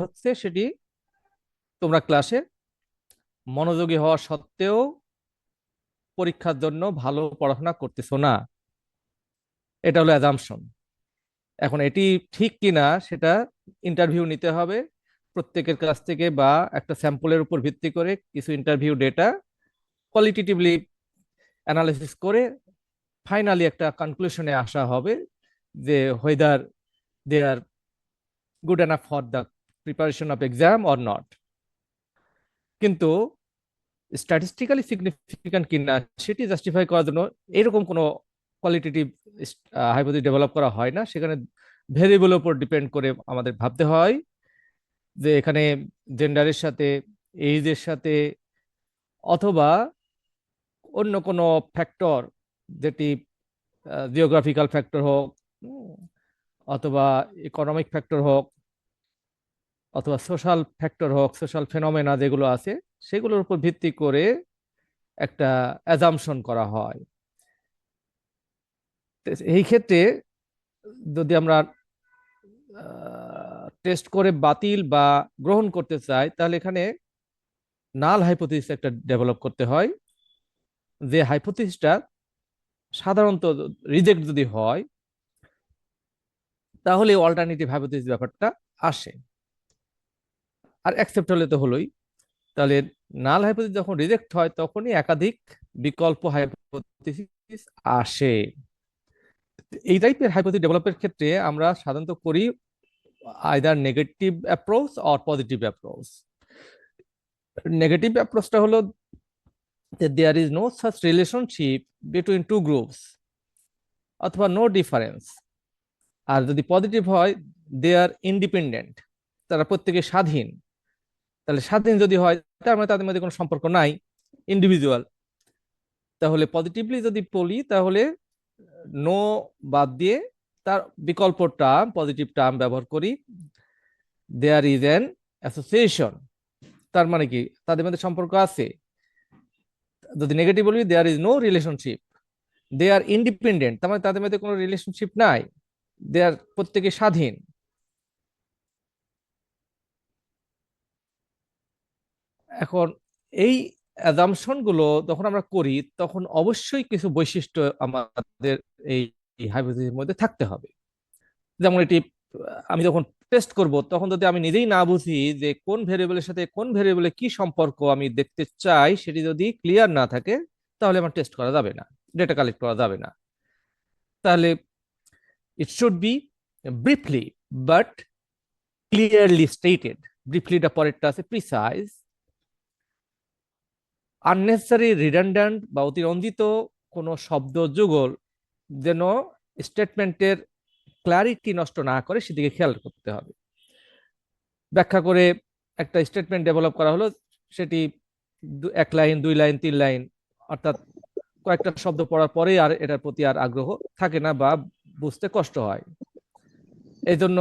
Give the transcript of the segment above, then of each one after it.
হচ্ছে সেটি তোমরা ক্লাসে মনোযোগী হওয়া সত্ত্বেও পরীক্ষার জন্য ভালো পড়াশোনা করতেছো না। এটা হলো অ্যাজাম্পশন। এখন এটি ঠিক কিনা সেটা ইন্টারভিউ নিতে হবে প্রত্যেকের কাছ থেকে, বা একটা স্যাম্পলের উপর ভিত্তি করে কিছু ইন্টারভিউ ডেটা কোয়ালিটেটিভলি অ্যানালাইসিস করে ফাইনালি একটা কনক্লুশনে আসা হবে যে whether they are good enough for the preparation of exam or not. কিন্তু স্ট্যাটিস্টিক্যালি সিগনিফিক্যান্ট কিনা সেটি জাস্টিফাই করার জন্য এরকম কোনো কোয়ালিটেটিভ হাইপোথিস ডেভেলপ করা হয় না। সেখানে ভেরিয়েবলের উপর ডিপেন্ড করে আমাদের ভাবতে হয় যে এখানে জেন্ডারের সাথে, এইজের সাথে, অথবা অন্য কোনো ফ্যাক্টর, যেটি জিওগ্রাফিক্যাল ফ্যাক্টর হোক, অথবা ইকোনমিক ফ্যাক্টর হোক, অথবা সোশ্যাল ফ্যাক্টর হোক, সোশ্যাল ফেনোমেনা যেগুলো আছে সেগুলোর উপর ভিত্তি করে একটা অ্যাজাম্পশন করা হয়। এই ক্ষেত্রে যদি আমরা টেস্ট করে বাতিল বা গ্রহণ করতে চাই, তাহলে এখানে নাল হাইপোথিস একটা ডেভেলপ করতে হয়, যে হাইপোথিসটা সাধারণত রিজেক্ট যদি হয় তাহলে অল্টারনেটিভ হাইপোথিস ব্যাপারটা আসে, আর অ্যাকসেপ্ট হলে তো হলোই। তাহলে নাল হাইপোথিস যখন রিজেক্ট হয় তখনই একাধিক বিকল্প হাইপোথিস আসে। এই টাইপের হাইপোথিস ডেভেলপের ক্ষেত্রে আমরা সাধারণত করি either negative approach or positive approach. Negative অ্যাপ্রোচটা হলো there is no such relationship between two groups, অথবা নো ডিফারেন্স। আর যদি পজিটিভ হয় দে আর ইন্ডিপেন্ডেন্ট, তারা প্রত্যেকে স্বাধীন। তাহলে স্বাধীন যদি হয় তার মানে তাদের মধ্যে কোনো সম্পর্ক নাই, ইন্ডিভিজুয়াল। তাহলে পজিটিভলি যদি বলি তাহলে নো বাদ দিয়ে তার বিকল্প টার্ম, পজিটিভ টার্ম ব্যবহার করি, দেয়ার ইজ অ্যান অ্যাসোসিয়েশন। তার মানে কি তাদের মধ্যে সম্পর্ক আছে। যদি নেগেটিভ বলি there is no relationship, they are independent, তার মানে তাদের মধ্যে কোনো রিলেশনশিপ নাই, দে আর প্রত্যেকে স্বাধীন। এখন এই অ্যাজাম্পশন গুলো যখন আমরা করি তখন অবশ্যই কিছু বৈশিষ্ট্য আমাদের এই হাইপোথিসিসের মধ্যে থাকতে হবে। যেমন এটি আমি যখন টেস্ট করব তখন যদি আমি নিজেই না বুঝি যে কোন ভেরিয়েবলের সাথে কোন ভেরিয়েবলের কি সম্পর্ক আমি দেখতে চাই, সেটি যদি ক্লিয়ার না থাকে তাহলে আমার টেস্ট করা যাবে না, ডেটা কালেক্ট করা যাবে না। তাহলে it should be briefly but clearly stated. ব্রিফলিটা পরেরটা আছে প্রিসাইজ। আননেসেসারি রিডান্ডেন্ট বা অতিরঞ্জিত কোনো শব্দ যুগল যেন স্টেটমেন্টের ক্লারিটি নষ্ট না করে সেদিকে খেয়াল করতে হবে। ব্যাখ্যা করে একটা স্টেটমেন্ট ডেভেলপ করা হলো, সেটি এক লাইন, দুই লাইন, তিন লাইন, অর্থাৎ কয়েকটা শব্দ পড়ার পরেই আর এটার প্রতি আর আগ্রহ থাকে না বা বুঝতে কষ্ট হয়। এই জন্য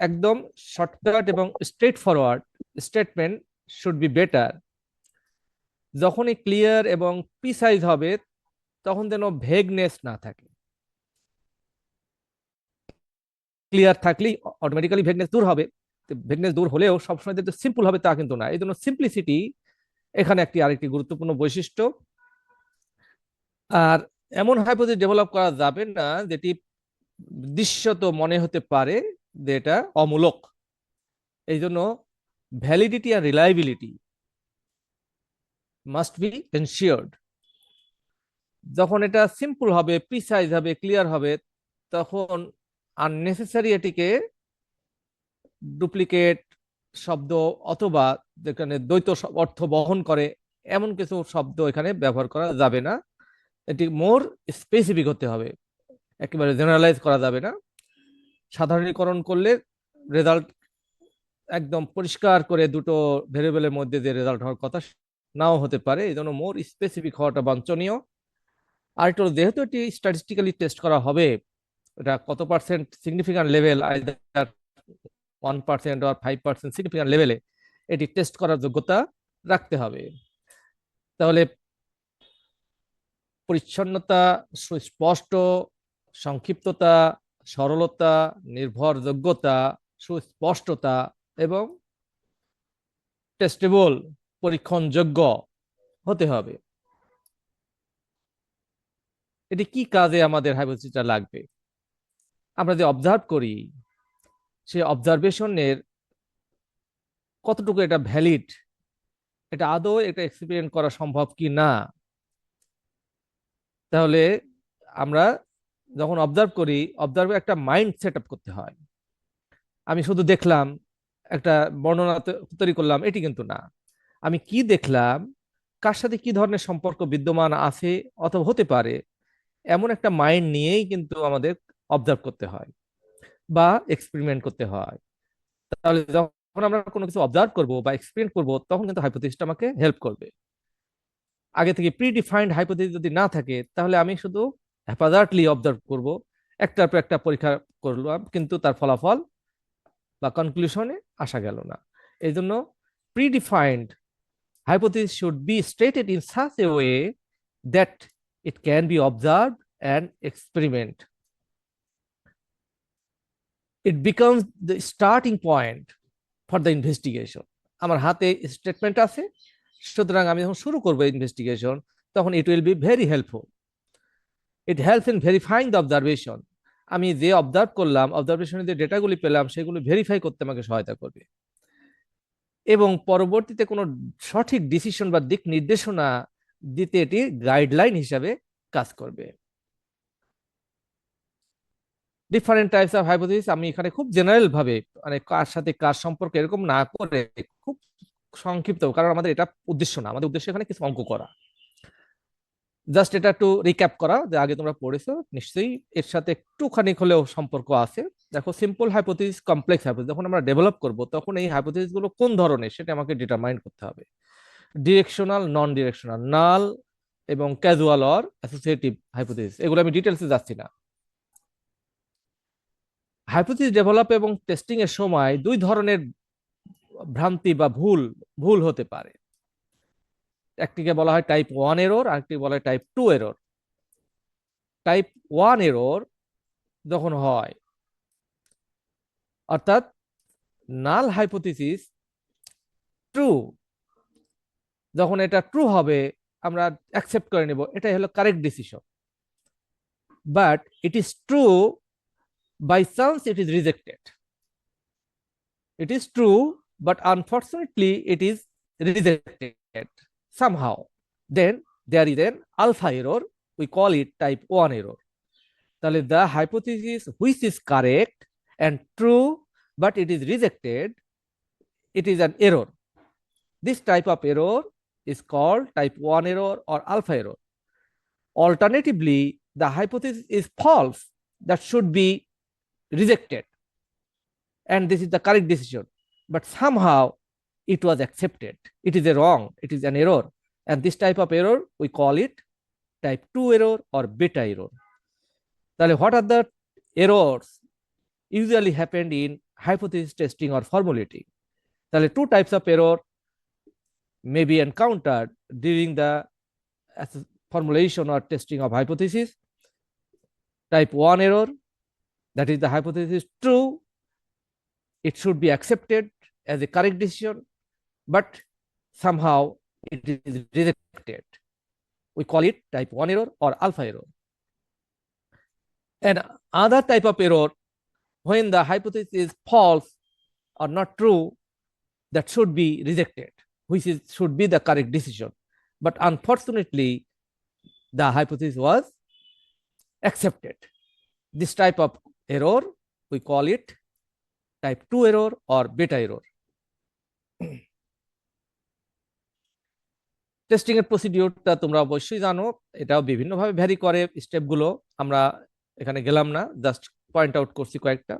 একদম শর্টকাট এবং straight forward statement should be better. যখনই ক্লিয়ার এবং প্রিসাইজ হবে তখন যেন ভেগনেস না থাকে। ক্লিয়ার থাকলেই অটোমেটিক্যালি ভেগনেস দূর হবে। ভেগনেস দূর হলেও সবসময় যে সিম্পল হবে তা কিন্তু না। এই জন্য সিম্পলিসিটি এখানে একটি আরেকটি গুরুত্বপূর্ণ বৈশিষ্ট্য। আর এমন হাইপোথিস ডেভেলপ করা যাবে না যেটি দৃশ্যত মনে হতে পারে যে এটা অমূলক। এই জন্য ভ্যালিডিটি আর রিলায়েবিলিটি মাস্ট বি এনশিওর্ড। যখন এটা সিম্পল হবে, প্রিসাইজ হবে, ক্লিয়ার হবে, তখন আননেসেসারি এটিকে ডুপ্লিকেট শব্দ অথবা যেখানে দ্বৈত অর্থ বহন করে এমন কিছু শব্দ এখানে ব্যবহার করা যাবে না। এটি মোর স্পেসিফিক হতে হবে, একেবারে জেনারেলাইজ করা যাবে না। সাধারণীকরণ করলে রেজাল্ট একদম পরিষ্কার করে দুটো ভেরিয়েবলের মধ্যে যে রেজাল্ট হওয়ার কথা নাও হতে পারে। এই জন্য মোর স্পেসিফিক হওয়াটা বাঞ্ছনীয়। আর এটা যেহেতু এটি স্ট্যাটিস্টিক্যালি টেস্ট করা হবে, এটা কত পার্সেন্ট সিগনিফিক্যান্ট লেভেল, আইদার 1% আর 5% সিগনিফিক্যান্ট লেভেলে এটি টেস্ট করার যোগ্যতা রাখতে হবে। তাহলে পরিচ্ছন্নতা, সুস্পষ্ট, সংক্ষিপ্ততা, সরলতা, নির্ভরযোগ্যতা, সুস্পষ্টতা এবং টেস্টেবল, পরীক্ষণযোগ্য হতে হবে। এটি কি কাজে আমাদের হাইপোথিসিসটা লাগবে? আমরা যে অবজার্ভ করি সেই অবজারভেশনের কতটুকু এটা ভ্যালিড, এটা আদৌ এটা এক্সপেরিমেন্ট করা সম্ভব কি না। তাহলে আমরা যখন অবজার্ভ করি, অবজার্ভে একটা মাইন্ড সেট আপ করতে হয়। আমি শুধু দেখলাম, একটা বর্ণনা তৈরি করলাম, এটি কিন্তু না। আমি কি দেখলাম, কার সাথে কি ধরনের সম্পর্ক বিদ্যমান আছে অথবা হতে পারে, এমন একটা মাইন্ড নিয়েই কিন্তু আমাদের অবজার্ভ করতে হয় বা এক্সপেরিমেন্ট করতে হয়। তাহলে যখন আমরা কোনো কিছু অবজার্ভ করব বা এক্সপেরিমেন্ট করব, তখন কিন্তু হাইপোথিসিসটা আমাকে হেল্প করবে। আগে থেকে প্রিডিফাইন্ড হাইপোথিসিস যদি না থাকে, তাহলে আমি শুধু হ্যাপাজার্টলি অবজার্ভ করব, একটার পর একটা পরীক্ষা করলাম, কিন্তু তার ফলাফল বা কনক্লুশনে আসা গেল না। এই জন্য predefined hypothesis should be stated in such a way that it can be observed and experiment. It becomes the starting point for the investigation. আমার হাতে স্টেটমেন্ট আছে, সুতরাং আমি যখন শুরু করবো ইনভেস্টিগেশন, তখন it will be very helpful. It helps in verifying the observation. আমি যে অবজার্ভ করলাম, অবজারভেশনে যে ডেটাগুলি পেলাম, সেগুলো ভেরিফাই করতে আমাকে সহায়তা করবে এবং পরবর্তীতে কোনো সঠিক ডিসিশন বা দিক নির্দেশনা দিতে এটি গাইডলাইন হিসাবে কাজ করবে। ডিফারেন্ট টাইপস অফ হাইপোথিসিস আমি এখানে খুব জেনারেল ভাবে, মানে কার সাথে কার সম্পর্ক এরকম না করে খুব সংক্ষিপ্ত, কারণ আমাদের এটা উদ্দেশ্য না, আমাদের উদ্দেশ্য এখানে কিছু অঙ্ক করা। জাস্ট এটা একটু রিক্যাপ করা, যে আগে তোমরা পড়েছো নিশ্চয়ই, এর সাথে একটুখানি হলেও সম্পর্ক আছে। দেখো, সিম্পল হাইপোথিসিস, কমপ্লেক্স হাইপোথিসিস যখন আমরা ডেভেলপ করব, তখন এই হাইপোথিসিস গুলো কোন ধরনের সেটা আমাকে ডিটারমাইন করতে হবে। ডিরেকশনাল, নন ডিরেকশনাল, নাল এবং ক্যাজুয়াল অর অ্যাসোসিয়েটিভ হাইপোথিসিস, এগুলো আমি ডিটেলসে যাচ্ছি না। হাইপোথিসিস ডেভেলপ এবং টেস্টিং এর সময় দুই ধরনের ভ্রান্তি বা ভুল ভুল হতে পারে। একটিকে বলা হয় টাইপ 1 এরর, আরেকটি বলা হয় টাইপ 2 এরর। টাইপ 1 এরর যখন হয়, অর্থাৎ নাল হাইপোথিসিস ট্রু, যখন এটা ট্রু হবে আমরা অ্যাকসেপ্ট করে নেব, এটাই হলো correct decision. But it is true by chance it is rejected. It is true, but unfortunately it is rejected somehow. Then there is an alpha error. We call it type 1 error. তাহলে the hypothesis which is correct and true, but it is rejected, it is an error. This type of error is called type 1 error or alpha error. Alternatively, the hypothesis is false, that should be rejected, and this is the correct decision, but somehow it was accepted. It is a wrong, it is an error, and this type of error we call it type 2 error or beta error. তাহলে what are the errors usually happened in hypothesis testing or formulating? তাহলে two types of error may be encountered during the formulation or testing of hypothesis. Type 1 error, that is the hypothesis is true, it should be accepted as a correct decision, but somehow it is rejected. We call it type 1 error or alpha error. And other type of error, when the hypothesis is false or not true, that should be rejected, which should be the correct decision. But unfortunately, the hypothesis was accepted. This type of error, we call it type 2 error or beta error. Testing এর প্রসিডিউরটা তোমরা অবশ্যই জানো, এটাও বিভিন্নভাবে vary করে স্টেপগুলো, আমরা এখানে গেলাম না, জাস্ট পয়েন্ট আউট করছি কয়েকটা।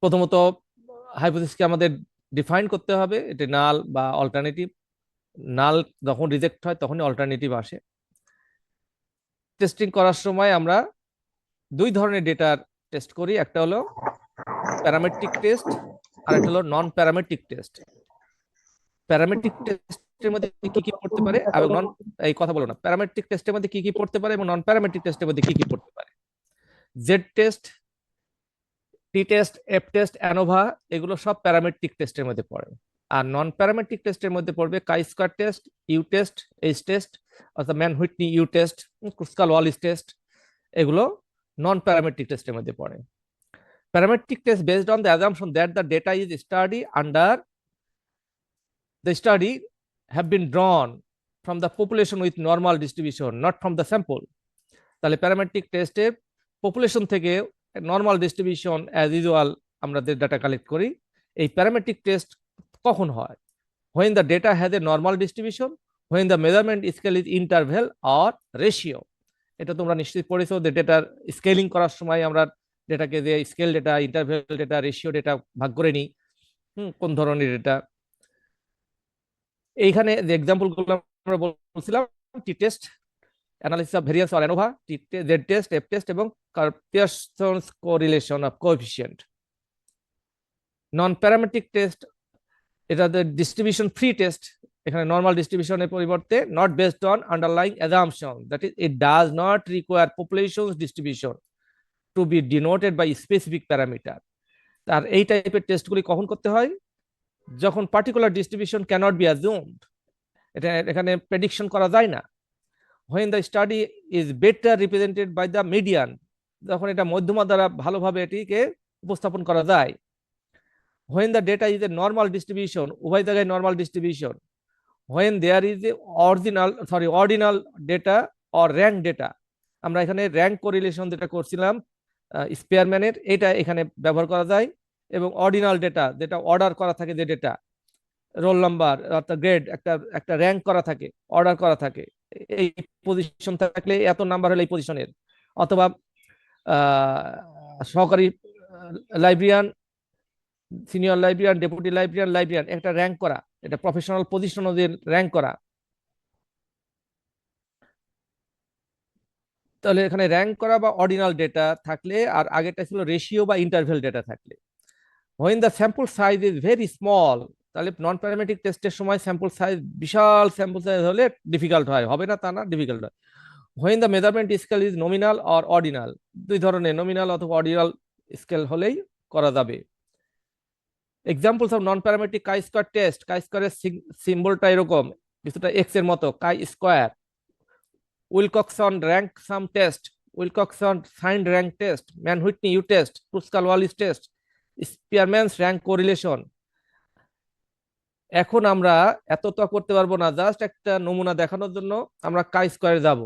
প্রথমত হাইপোথিসিসকে আমাদের ডিফাইন করতে হবে, এটা নাল বা অল্টারনেটিভ। নাল যখন রিজেক্ট হয় তখনই অল্টারনেটিভ আসে। টেস্টিং করার সময় আমরা দুই ধরনের ডেটার টেস্ট করি, একটা হলো প্যারামেট্রিক টেস্ট আর একটা হলো নন প্যারামেট্রিক টেস্ট। প্যারামেট্রিক টেস্টের মধ্যে কি কি পড়তে পারে এবং নন, এই কথা বলো না, প্যারামেট্রিক টেস্টের মধ্যে কি কি পড়তে পারে এবং নন প্যারামেট্রিক টেস্টের মধ্যে কি কি পড়তে পারে। জেড টেস্ট টি টেস্ট, এফ টেস্ট, অ্যানোভা, এগুলো সব প্যারামেট্রিক টেস্টের মধ্যে পড়ে। আর নন প্যারামেট্রিক টেস্টের মধ্যে পড়বে chi square test, U test, H test, অর্থাৎ Mann Whitney U test, Kruskal Wallis test, এগুলো নন প্যারামেট্রিক টেস্টের মধ্যে পড়ে। Parametric test based on the assumption that the data is study under the study have been drawn from the population with normal distribution, not from the sample. তাহলে parametric টেস্টে population থেকে normal distribution as usual আমরা data collect করি। এই parametric test কখন হয়? when the data has a normal distribution, when the measurement scale is interval or ratio. এটা তোমরা নিশ্চয়ই পড়েছো যে ডেটার স্কেলিং করার সময় আমরা ডেটাকে যে scale data, interval data, ratio data ভাগ করে নিই কোন ধরনের ডেটা। এইখানে যে এক্সাম্পলগুলো আমরা বলছিলাম, T test, analysis of variance or ANOVA, Z test, F test এবং Pearson's correlation of coefficient. Non parametric test, এটা ডিস্ট্রিবিউশন ফ্রি টেস্ট। এখানে নর্মাল ডিস্ট্রিবিউশনের পরিবর্তে not based on underlying assumption, that is it does not require population distribution to be denoted by specific parameter. আর এই টাইপের টেস্টগুলি কখন করতে হয়? যখন particular distribution cannot be assumed, এটা এখানে প্রেডিকশন করা যায় না। when the study is better represented by the median, যখন এটা মধ্যমা দ্বারা ভালোভাবে এটিকে উপস্থাপন করা যায়। when the data is a normal distribution, উভয় জায়গায় normal distribution. when there is a ordinal data or rank data, আমরা এখানে র্যাঙ্ক কোরিলেশন যেটা করছিলাম স্পেয়ারম্যানের, এটা এখানে ব্যবহার করা যায়। এবং অর্ডিনাল ডেটা, যেটা অর্ডার করা থাকে, যে ডেটা রোল নাম্বার অর্থাৎ গ্রেড, একটা র্যাঙ্ক করা থাকে, অর্ডার করা থাকে, এই পজিশন থাকলে এত নাম্বার হলে এই পজিশনের, অথবা সহকারী librarian, senior librarian, deputy librarian একটা র্যাঙ্ক করা, এটা প্রফেশনাল পজিশন অনুযায়ী র্যাঙ্ক করা। তাহলে এখানে র্যাঙ্ক করা বা অর্ডিনাল ডেটা থাকলে, আর আগেটা ছিল রেশিও বা ইন্টারভেল ডেটা থাকলে। when the sample size is very small, তাহলে নন প্যারামেট্রিক টেস্টের সময় স্যাম্পল সাইজ, বিশাল স্যাম্পল সাইজ হলে ডিফিকাল্ট হয়, হবে না তা না, ডিফিকাল্ট হয়। when the measurement scale is nominal or ordinal, দুই ধরনের, নমিনাল অথবা অর্ডিনাল স্কেল হলেই করা যাবে। Examples of non parametric chi square test, chi স্কয়ারের সিম্বলটা এরকম কিছুটা এক্স এর মতো, chi square. Wilcoxon rank sum test, Wilcoxon signed rank test, Mann Whitney U test, Kruskal Wallis test, Spearman's rank correlation. এখন আমরা এত তো করতে পারবো না, জাস্ট একটা নমুনা দেখানোর জন্য আমরা কাই স্কয়ারে যাব।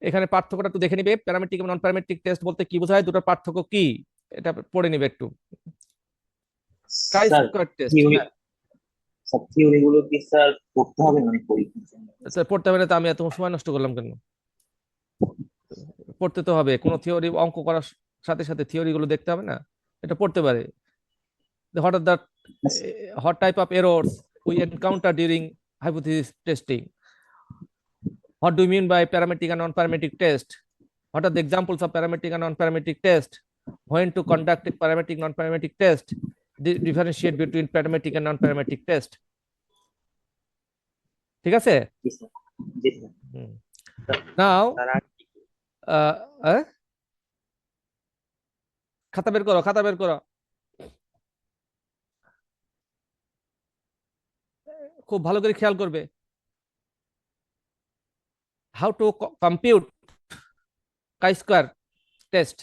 এখানে পার্থক্যটা একটু দেখে নিবে, প্যারামেট্রিক এবং নন প্যারামেট্রিক টেস্ট বলতে কি বোঝায়, দুটোর পার্থক্য কি, এটা পড়ে নিবে একটু। কাই স্যার স্কয়ার টেস্ট, থিওরি, সব থিওরি গুলো কি স্যার পড়তে হবে মানে পরীক্ষার জন্য? পড়তে হবে না তো আমি এত সময় নষ্ট করলাম কেন? পড়তে তো হবে, কোনো থিওরি অঙ্ক করার সাথে সাথে থিওরি গুলো দেখতে হবে না, এটা পড়তে পারে। What are the what type of errors we encounter during hypothesis testing? What do you mean by parametric and non-parametric test? What are the examples of parametric and non-parametric test? When to conduct a parametric non-parametric test? Differentiate between parametric and non-parametric test. ঠিক আছে? জি sir, জি sir. Now, sir খাতা বের করো, খাতা বের করো, খুব ভালো করে খেয়াল করবে। How to compute chi-square test?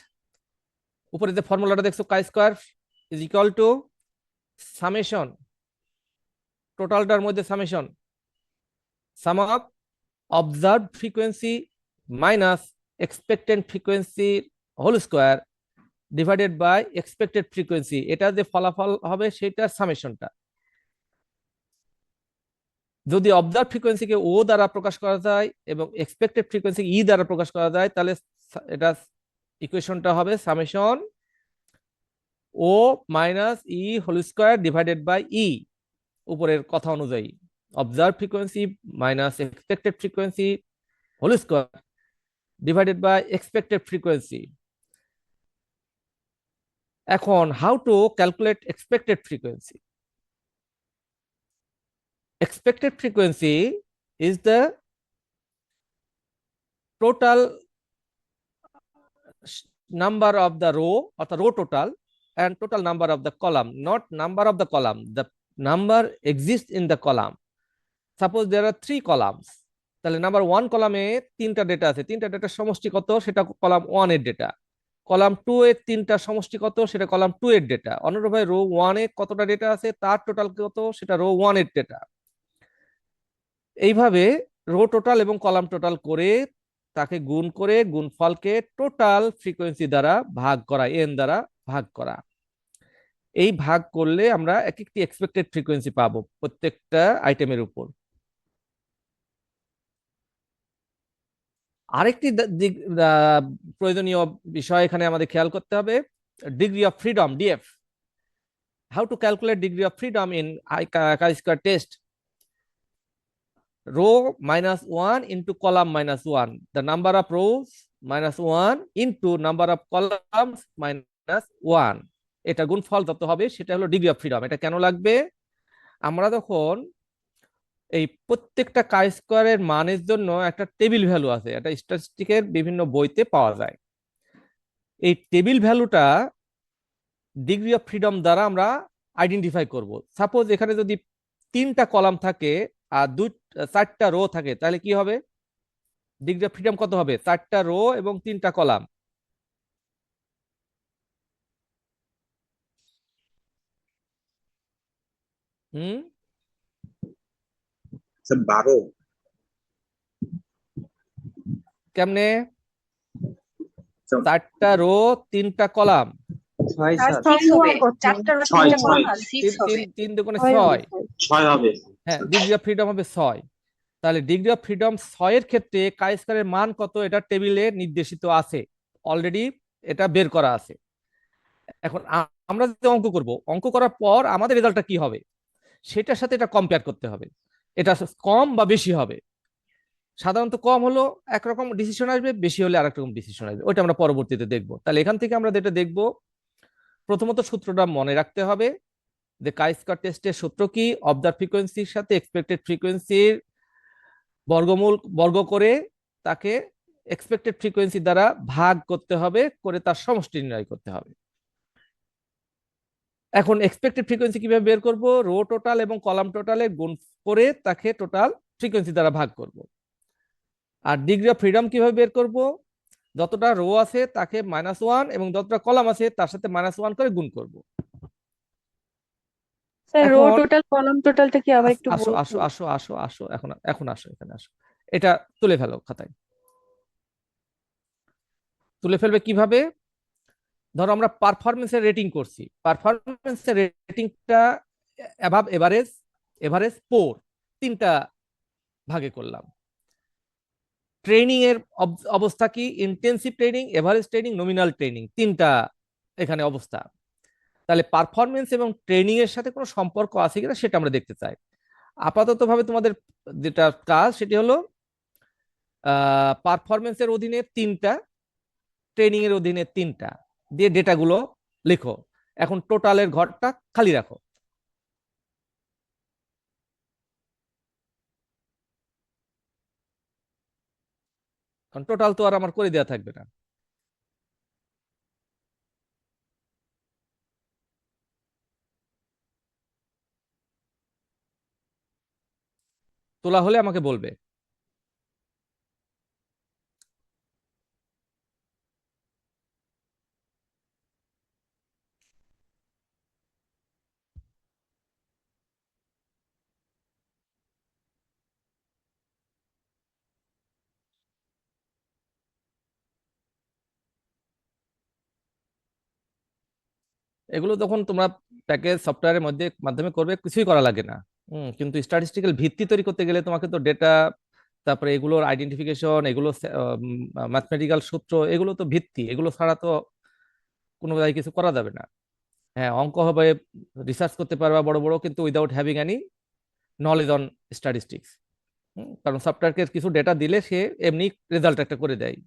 উপরে যে ফর্মুলাটা দেখছো, chi square is equal to summation, টোটালটার মধ্যে summation, sum of observed frequency minus expected frequency whole square divided by expected frequency. এটা যে ফলাফল হবে সেটার সামেশনটা। যদি অবজার্ভ ফ্রিকোয়েন্সিকে ও দ্বারা প্রকাশ করা যায় এবং এক্সপেক্টেড ফ্রিকোয়েন্সি ই দ্বারা প্রকাশ করা যায়, তাহলে এটা ইকুয়েশনটা হবে summation O minus E whole square divided by E, উপরের কথা অনুযায়ী observe frequency minus expected frequency whole square divided by expected frequency. এখন how to calculate expected frequency? Expected frequency is number of the row অর্থাৎ row total and total number of the column, not number of the column, the number exist in the column. Suppose there are 3 columns, তাহলে number 1 কলামে 3টা data আছে, 3টা ডেটার সমষ্টি কত সেটা কলাম 1 এর ডেটা। কলাম 2 এর 3টা সমষ্টি কত সেটা কলাম 2 এর ডেটা। অনুরূপভাবে রো 1 এ কতটা ডেটা আছে তার টোটাল কত সেটা রো 1 এর ডেটা। এইভাবে রো টোটাল এবং কলাম টোটাল করে তাকে গুণ করে গুণফলকে টোটাল ফ্রিকোয়েন্সি দ্বারা ভাগ করা, এন দ্বারা ভাগ করা। এই ভাগ করলে আমরা এক একটি এক্সপেক্টেড ফ্রিকোয়েন্সি পাবো প্রত্যেকটা আইটেমের উপর। আরেকটি প্রয়োজনীয় বিষয় এখানে আমাদের খেয়াল করতে হবে, degree of freedom, DF. How to calculate degree of freedom in chi-square test? row minus 1 into column minus 1, the number of rows minus 1 into number of columns minus 1, এটা গুণফল যত হবে সেটা হলো ডিগ্রি অফ ফ্রিডম। এটা কেন লাগবে? আমরা যখন এই প্রত্যেকটা কাই স্কোয়ারের মানের জন্য একটা টেবিল ভ্যালু আছে, এটা স্ট্যাটিস্টিকের বিভিন্ন বইতে পাওয়া যায়। এই টেবিল ভ্যালুটা ডিগ্রি অফ ফ্রিডম দ্বারা আমরা আইডেন্টিফাই করব। সাপোজ এখানে যদি 3টা কলাম থাকে আর 4টা রো থাকে, তাহলে কি হবে? ডিগ্রি অফ ফ্রিডম কত হবে? 4টা রো এবং 3টা কলাম। হুম, স্যার 12। কেমনে? স্যার 4টা রো 3টা কলাম, 6 স্যার স্যার 6 হবে, 4টা রো 6 3টা কলাম 6 6 হবে। 3 দুগুণে 6 হবে 6। 6 হবে। হ্যাঁ, ডিগ্রি অফ ফ্রিডম হবে 6। তাহলে ডিগ্রি অফ ফ্রিডম 6 এর ক্ষেত্রে কাই স্কয়ারের মান কত এটা টেবিলে নির্দেশিত আছে, অলরেডি এটা বের করা আছে। এখন আমরা যদি অঙ্ক করব, অঙ্ক করার পর আমাদের রেজাল্টটা কি হবে সেটার সাথে এটা কম্পেয়ার করতে হবে, এটা কম বা বেশি হবে। সাধারণত কম হলো একরকম ডিসিশন আসবে, বেশি হলে আরেক রকম ডিসিশন আসবে, ওইটা আমরা পরবর্তীতে দেখবো। তাহলে এখান থেকে আমরা যেটা দেখবো, প্রথমত সূত্রটা মনে রাখতে হবে যে কাই স্কয়ার টেস্টের সূত্র কি, অফ দ্য ফ্রিকোয়েন্সির সাথে এক্সপেক্টেড ফ্রিকোয়েন্সির বর্গমূল বর্গ করে তাকে এক্সপেক্টেড ফ্রিকোয়েন্সি দ্বারা ভাগ করতে হবে, করে তার সমষ্টি নির্ণয় করতে হবে। এখন এক্সপেক্টেড ফ্রিকোয়েন্সি কিভাবে বের করব? রো টোটাল এবং কলাম টোটালে গুণ করে তাকে টোটাল ফ্রিকোয়েন্সি দ্বারা ভাগ করব। আর ডিগ্রি অফ ফ্রিডম কিভাবে বের করব? যতটা রো আছে তাকে -1 এবং যতটা কলাম আছে তার সাথে -1 করে গুণ করব। স্যার রো এখন টোটাল কলাম টোটালটা কি আবার একটু আসো আসো বলবেন? আসো আসো আসো, এখন এখন আসো, এখানে আসো। এটা তুলে ফেলো খাতায়। তুলে ফেলবে কিভাবে? ধরো আমরা পারফরমেন্সের রেটিং করছি, পারফরমেন্সের রেটিংটা অ্যাভাব, এভারেজ, এভারেজ, পোর, 3টা ভাগে করলাম। ট্রেনিং এর অবস্থা কি? Intensive training, average training, nominal training, 3টা এখানে অবস্থা। তাহলে পারফরমেন্স এবং ট্রেনিং এর সাথে কোনো সম্পর্ক আছে কিনা সেটা আমরা দেখতে চাই। আপাতত ভাবে তোমাদের যেটা কাজ সেটি হলো পারফরমেন্সের অধীনে 3টা, ট্রেনিং এর অধীনে 3টা দিয়ে ডেটাগুলো লেখো। এখন টোটালের ঘরটা খালি রাখো, কারণ টোটাল তো আর আমার করে দেওয়া থাকবে না। তোলা হলে আমাকে বলবে। এগুলো তখন তোমরা প্যাকেজ সফটওয়্যারের মধ্যে মাধ্যমে করবে, কিছুই করা লাগে না। কিন্তু স্ট্যাটিস্টিক্যাল ভিত্তি তৈরি করতে গেলে তোমাকে তো ডেটা, তারপরে এগুলোর আইডেন্টিফিকেশন, এগুলো ম্যাথমেটিক্যাল সূত্র, এগুলো তো ভিত্তি, এগুলো ছাড়া তো কোনো জায়গায় কিছু করা যাবে না। হ্যাঁ, অঙ্ক হবে, রিসার্চ করতে পারবা বড় বড়, কিন্তু without having any knowledge on statistics. কারণ সফটওয়্যারকে কিছু ডেটা দিলে সে এমনি রেজাল্ট একটা করে দেয়,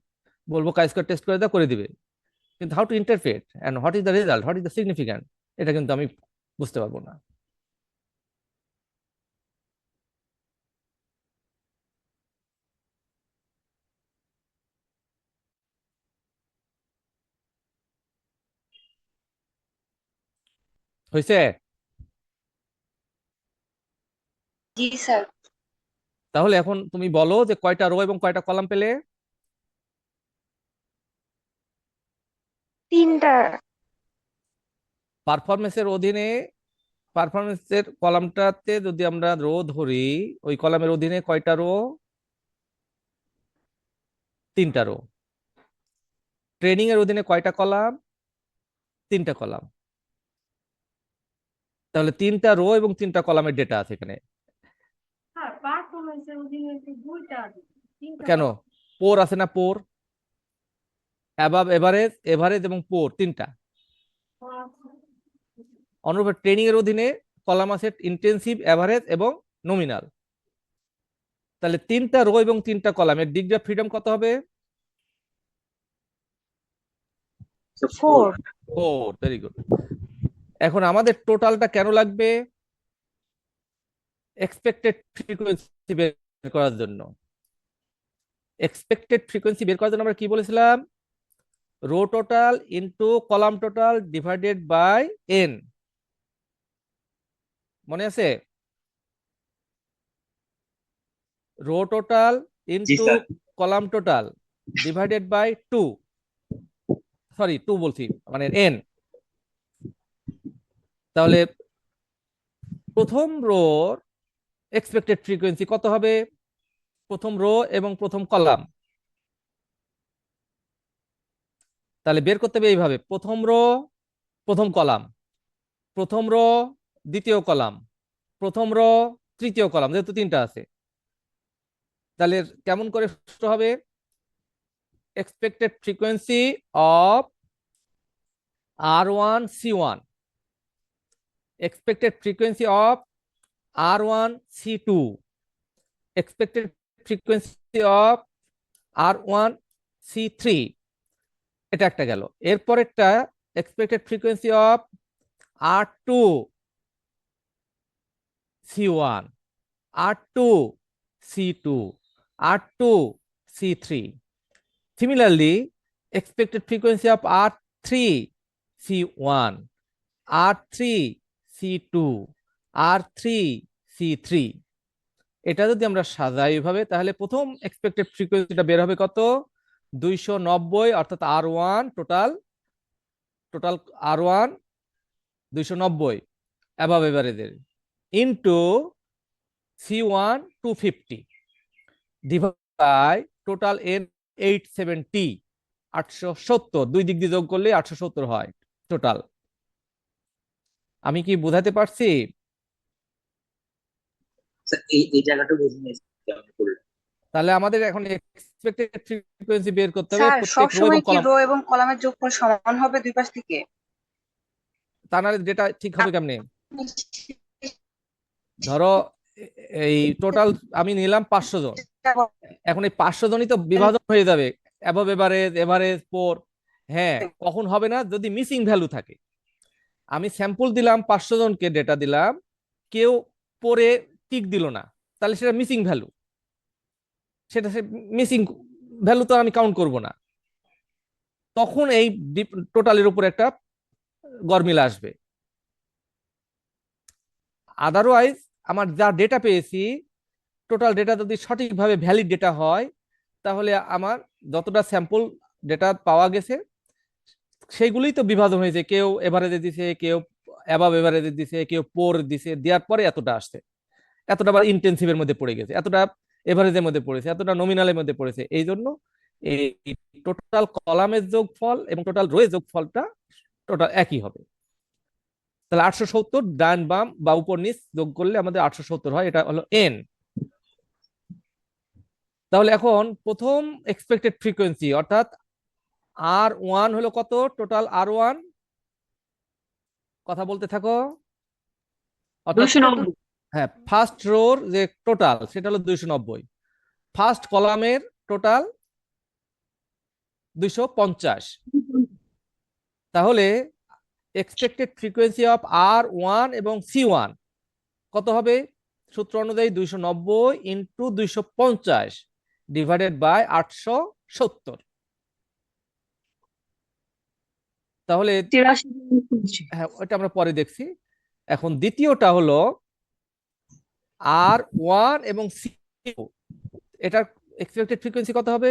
বলবো কাজ করে টেস্ট করে দাও, করে দিবে। কিন্তু how to interpret and what is the result, what is the significant, এটা কিন্তু আমি বুঝতে পারবো না। হয়েছে? জি স্যার। তাহলে এখন তুমি বলো যে কয়টা রো এবং কয়টা কলাম পেলে? 3টা। পারফরমেন্সের অধীনে পারফরমেন্সের কলামটাতে যদি আমরা রো ধরি, ওই কলামের অধীনে কয়টা রো? 3টা রো। ট্রেনিং এর অধীনে কয়টা কলাম? 3টা কলাম। তাহলে 3টা রো এবং 3টা কলামের ডেটা আছে এখানে। কেন? পোর আছে না, পোর, অ্যাবাভ, এভারেজ, এভারেজ এবং পোর, 3টা। অনুরূপ ট্রেনিং এর অধীনে কলাম আছে ইন্টেন্সিভ, এভারেজ এবং নমিনাল। তাহলে 3টা রো এবং 3টা কলামের ডিগ্রি অফ ফ্রিডম কত হবে? 4। 4। Very good. এখন আমাদের টোটালটা কেন লাগবে? এক্সপেক্টেড ফ্রিকোয়েন্সি বের করার জন্য। এক্সপেক্টেড ফ্রিকোয়েন্সি বের করার জন্য আমরা কি বলেছিলাম? Row total into column total divided by N. মনে আছে? রো টোটাল জি into sir. Column total divided by 2, sorry 2 বলছি, মানে এন। তাহলে প্রথম রোর এক্সপেক্টেড ফ্রিকোয়েন্সি কত হবে? প্রথম রো এবং প্রথম কলাম। তাহলে বের করতে হবে এইভাবে: প্রথম রো, প্রথম কলাম, প্রথম রো, দ্বিতীয় কলাম, প্রথম রো, তৃতীয় কলাম, যেহেতু 3টা আছে। তাহলে কেমন করে সূত্র হবে? Expected frequency of R1C1, expected frequency of R1C2, expected frequency of R1C3। এটা একটা গেল। এরপরেরটা expected frequency of R2C1, R2C2, R2C3। Similarly, expected frequency of R3C1, R3C2, R3C3। এটা যদি আমরা সাজাই এভাবে, তাহলে প্রথম এক্সপেক্টেড ফ্রিকোয়েন্সিটা বের হবে কত? 290, অর্থাৎ R1 total, total R1 290 above এভারেজের, into C1 250 divide by total N 870, 870। দুই দিক দিয়ে যোগ করলে 870 হয় টোটাল। আমি কি বোঝাতে পারছি? স্যার এই জায়গাটা বুঝে নিয়েছি কেমন করলেন। তাহলে আমাদের এখন এক্সপেক্টেড ফ্রিকোয়েন্সি বের করতে হবে স্যার প্রত্যেক সব রো এবং সময় কি কলাম। রো এবং কলামের যোগফল সমান হবে দুই পাশ থেকে? তা নাহলে ডেটা ঠিক হবে কেমনে? ধরো এই টোটাল আমি নিলাম 500 জন। এখন এই 500 জনই তো বিভাজন হয়ে যাবে, অ্যাবভ এভারেজ, এভারেজ, পোর। হ্যাঁ, কখন হবে না? যদি মিসিং ভ্যালু থাকে। আমি স্যাম্পল দিলাম 500 জনকে, ডেটা দিলাম, কেউ পরে টিক দিল না, তাহলে সেটা মিসিং ভ্যালু। সেটা মিসিং ভ্যালু তো আমি কাউন্ট করব না। তখন এই টোটালের উপর একটা গরমিল আসবে। আদারওয়াইজ আমার যা ডেটা পেয়েছি, টোটাল ডেটা যদি সঠিকভাবে ভ্যালিড ডেটা হয়, তাহলে আমার যতটা স্যাম্পল ডেটা পাওয়া গেছে সেইগুলোই তো বিভাজন হয়েছে। কেউ এভারেজে দিছে, কেউ অ্যাবাভ এভারেজে দিছে, কেউ পোর দিছে, দেওয়ার পরে এতটা আসছে। এতটা আবার ইন্টেন্সিভের মধ্যে পড়ে গেছে, এতটা এভারেজের মধ্যে পড়েছে, এতটা নমিনালের মধ্যে পড়েছে। এই জন্য এই টোটাল কলামের যোগফল এবং টোটাল রোয়ের যোগফলটা টোটাল একই হবে। তাহলে 870 ডান বাম বা উপর নিচ যোগ করলে আমাদের 870 হয়। এটা হলো এন। তাহলে এখন প্রথম এক্সপেক্টেড ফ্রিকোয়েন্সি অর্থাৎ R1 হলো কত? টোটাল R1, কথা বলতে থাকো। অর্থাৎ 290। হ্যাঁ, ফার্স্ট রোর যে টোটাল সেটা হলো 290, ফার্স্ট কলামের টোটাল 250। তাহলে এক্সপেক্টেড ফ্রিকোয়েন্সি অফ R1 এবং C1 কত হবে? সূত্র অনুযায়ী 290 ইন্টু 250 ডিভাইডেড বাই 870। তাহলে 83। হ্যাঁ, ওটা আমরা পরে দেখছি। এখন দ্বিতীয়টা হলো R1 এবং C2, এটার এক্সপেক্টেড ফ্রিকোয়েন্সি কত হবে?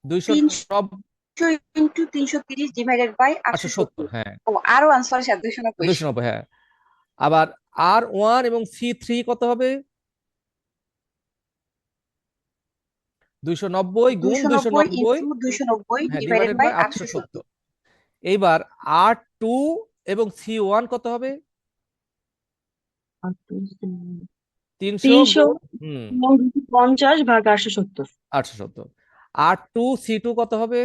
300 290, ইন্টু 330 ডিভাইডেড বাই 870। 870, হ্যাঁ, ও আরো আনসার স্যার 290। 290, হ্যাঁ। আবার R1 এবং C3 কত হবে? 290 গুণ 290 290, ইন্টু 290 হ্যাঁ, ডিভাইডেড ডিভাইডেড বাই বাই 870। 870। এইবার R2 এবং C1 কত হবে? 300 300 গুণ, হুম, 50 ভাগ 870। 870। R2 C2 কত হবে?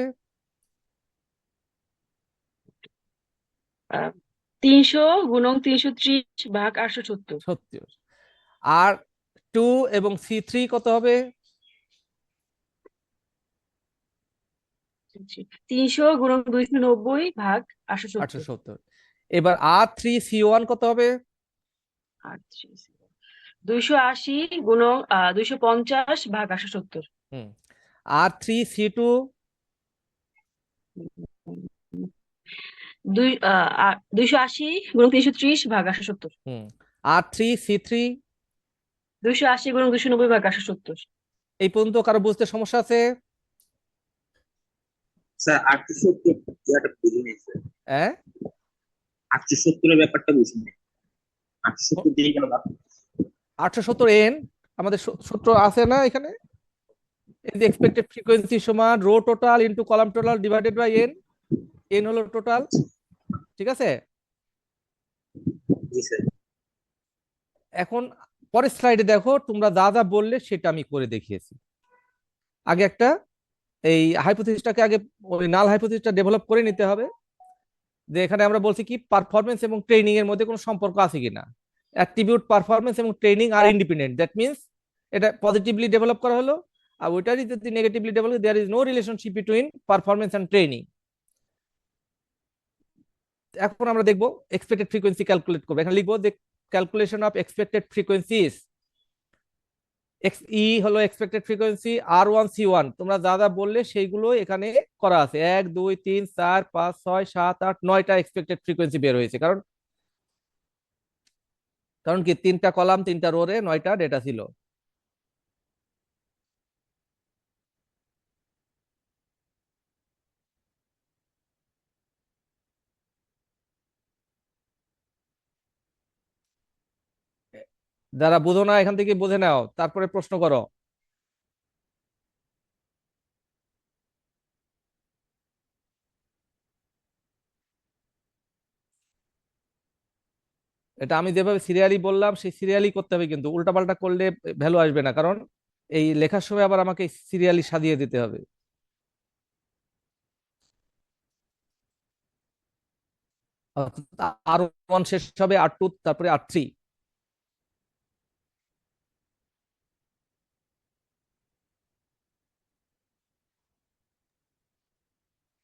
300 গুণন 330 ভাগ 870। 70। R2 এবং C3 কত হবে? 300 গুণন 290 ভাগ 870। 870। এবার R3C1 কত হবে? 280 গুণন 250 ভাগ 870। হুম। R3C2, 280 গুণন 330 ভাগ 870। হুম। R3C3, 280 গুণন 290 ভাগ 870। এই পর্যন্ত কারো বুঝতে সমস্যা আছে? স্যার 870 ইয়াটা বুঝিনি স্যার, হ্যাঁ, 870 এর ব্যাপারটা বুঝিনি। 870 দিয়ে কেন ভাগ? 870 আমাদের সূত্র আছে না এখানে? এই যে এক্সপেক্টেড ফ্রিকোয়েন্সি সমান row total into column total divided by N, N হলো টোটাল, ঠিক আছে? জি স্যার। এখন পরের স্লাইডে দেখো, তোমরা যা যা বললে সেটা আমি করে দেখিয়েছি। আগে একটা এই হাইপোথিসিসটাকে আগে, ওই নাল হাইপোথিসিসটা ডেভেলপ করে নিতে হবে, যে এখানে আমরা বলছি কি পারফরমেন্স এবং ট্রেনিং এর মধ্যে কোনো সম্পর্ক আছে কিনা। অ্যাট্রিবিউট পারফরমেন্স এবং training are independent, that means এটা পজিটিভলি ডেভেলপ করা হলো, আর ওইটারই যদি negatively develop, there is no relationship between performance and training. এখন আমরা দেখবো এক্সপেক্টেড ফ্রিকোয়েন্সি ক্যালকুলেট করবো। এখানে লিখবো যে calculation of expected frequencies, X E হলো এক্সপেক্টেড ফ্রিকোয়েন্সি, R1C1 তোমরা যা যা বললে সেইগুলো এখানে করা আছে। 1 2 3 4 5 6 7 8 9টা এক্সপেক্টেড ফ্রিকোয়েন্সি বের হয়েছে, কারণ কারণ কি 3টা কলাম 3টা রোরে 9টা ডেটা ছিল। যারা বুঝো না এখান থেকে বুঝে নাও, তারপরে প্রশ্ন করো। এটা আমি যেভাবে সিরিয়ালি বললাম সেই সিরিয়ালি করতে হবে, কিন্তু উল্টাপাল্টা করলে ভ্যালু আসবে না, কারণ এই লেখার সময় আবার আমাকে সিরিয়ালি সাজিয়ে দিতে হবে। R1 শেষ হবে R2, তারপরে R3।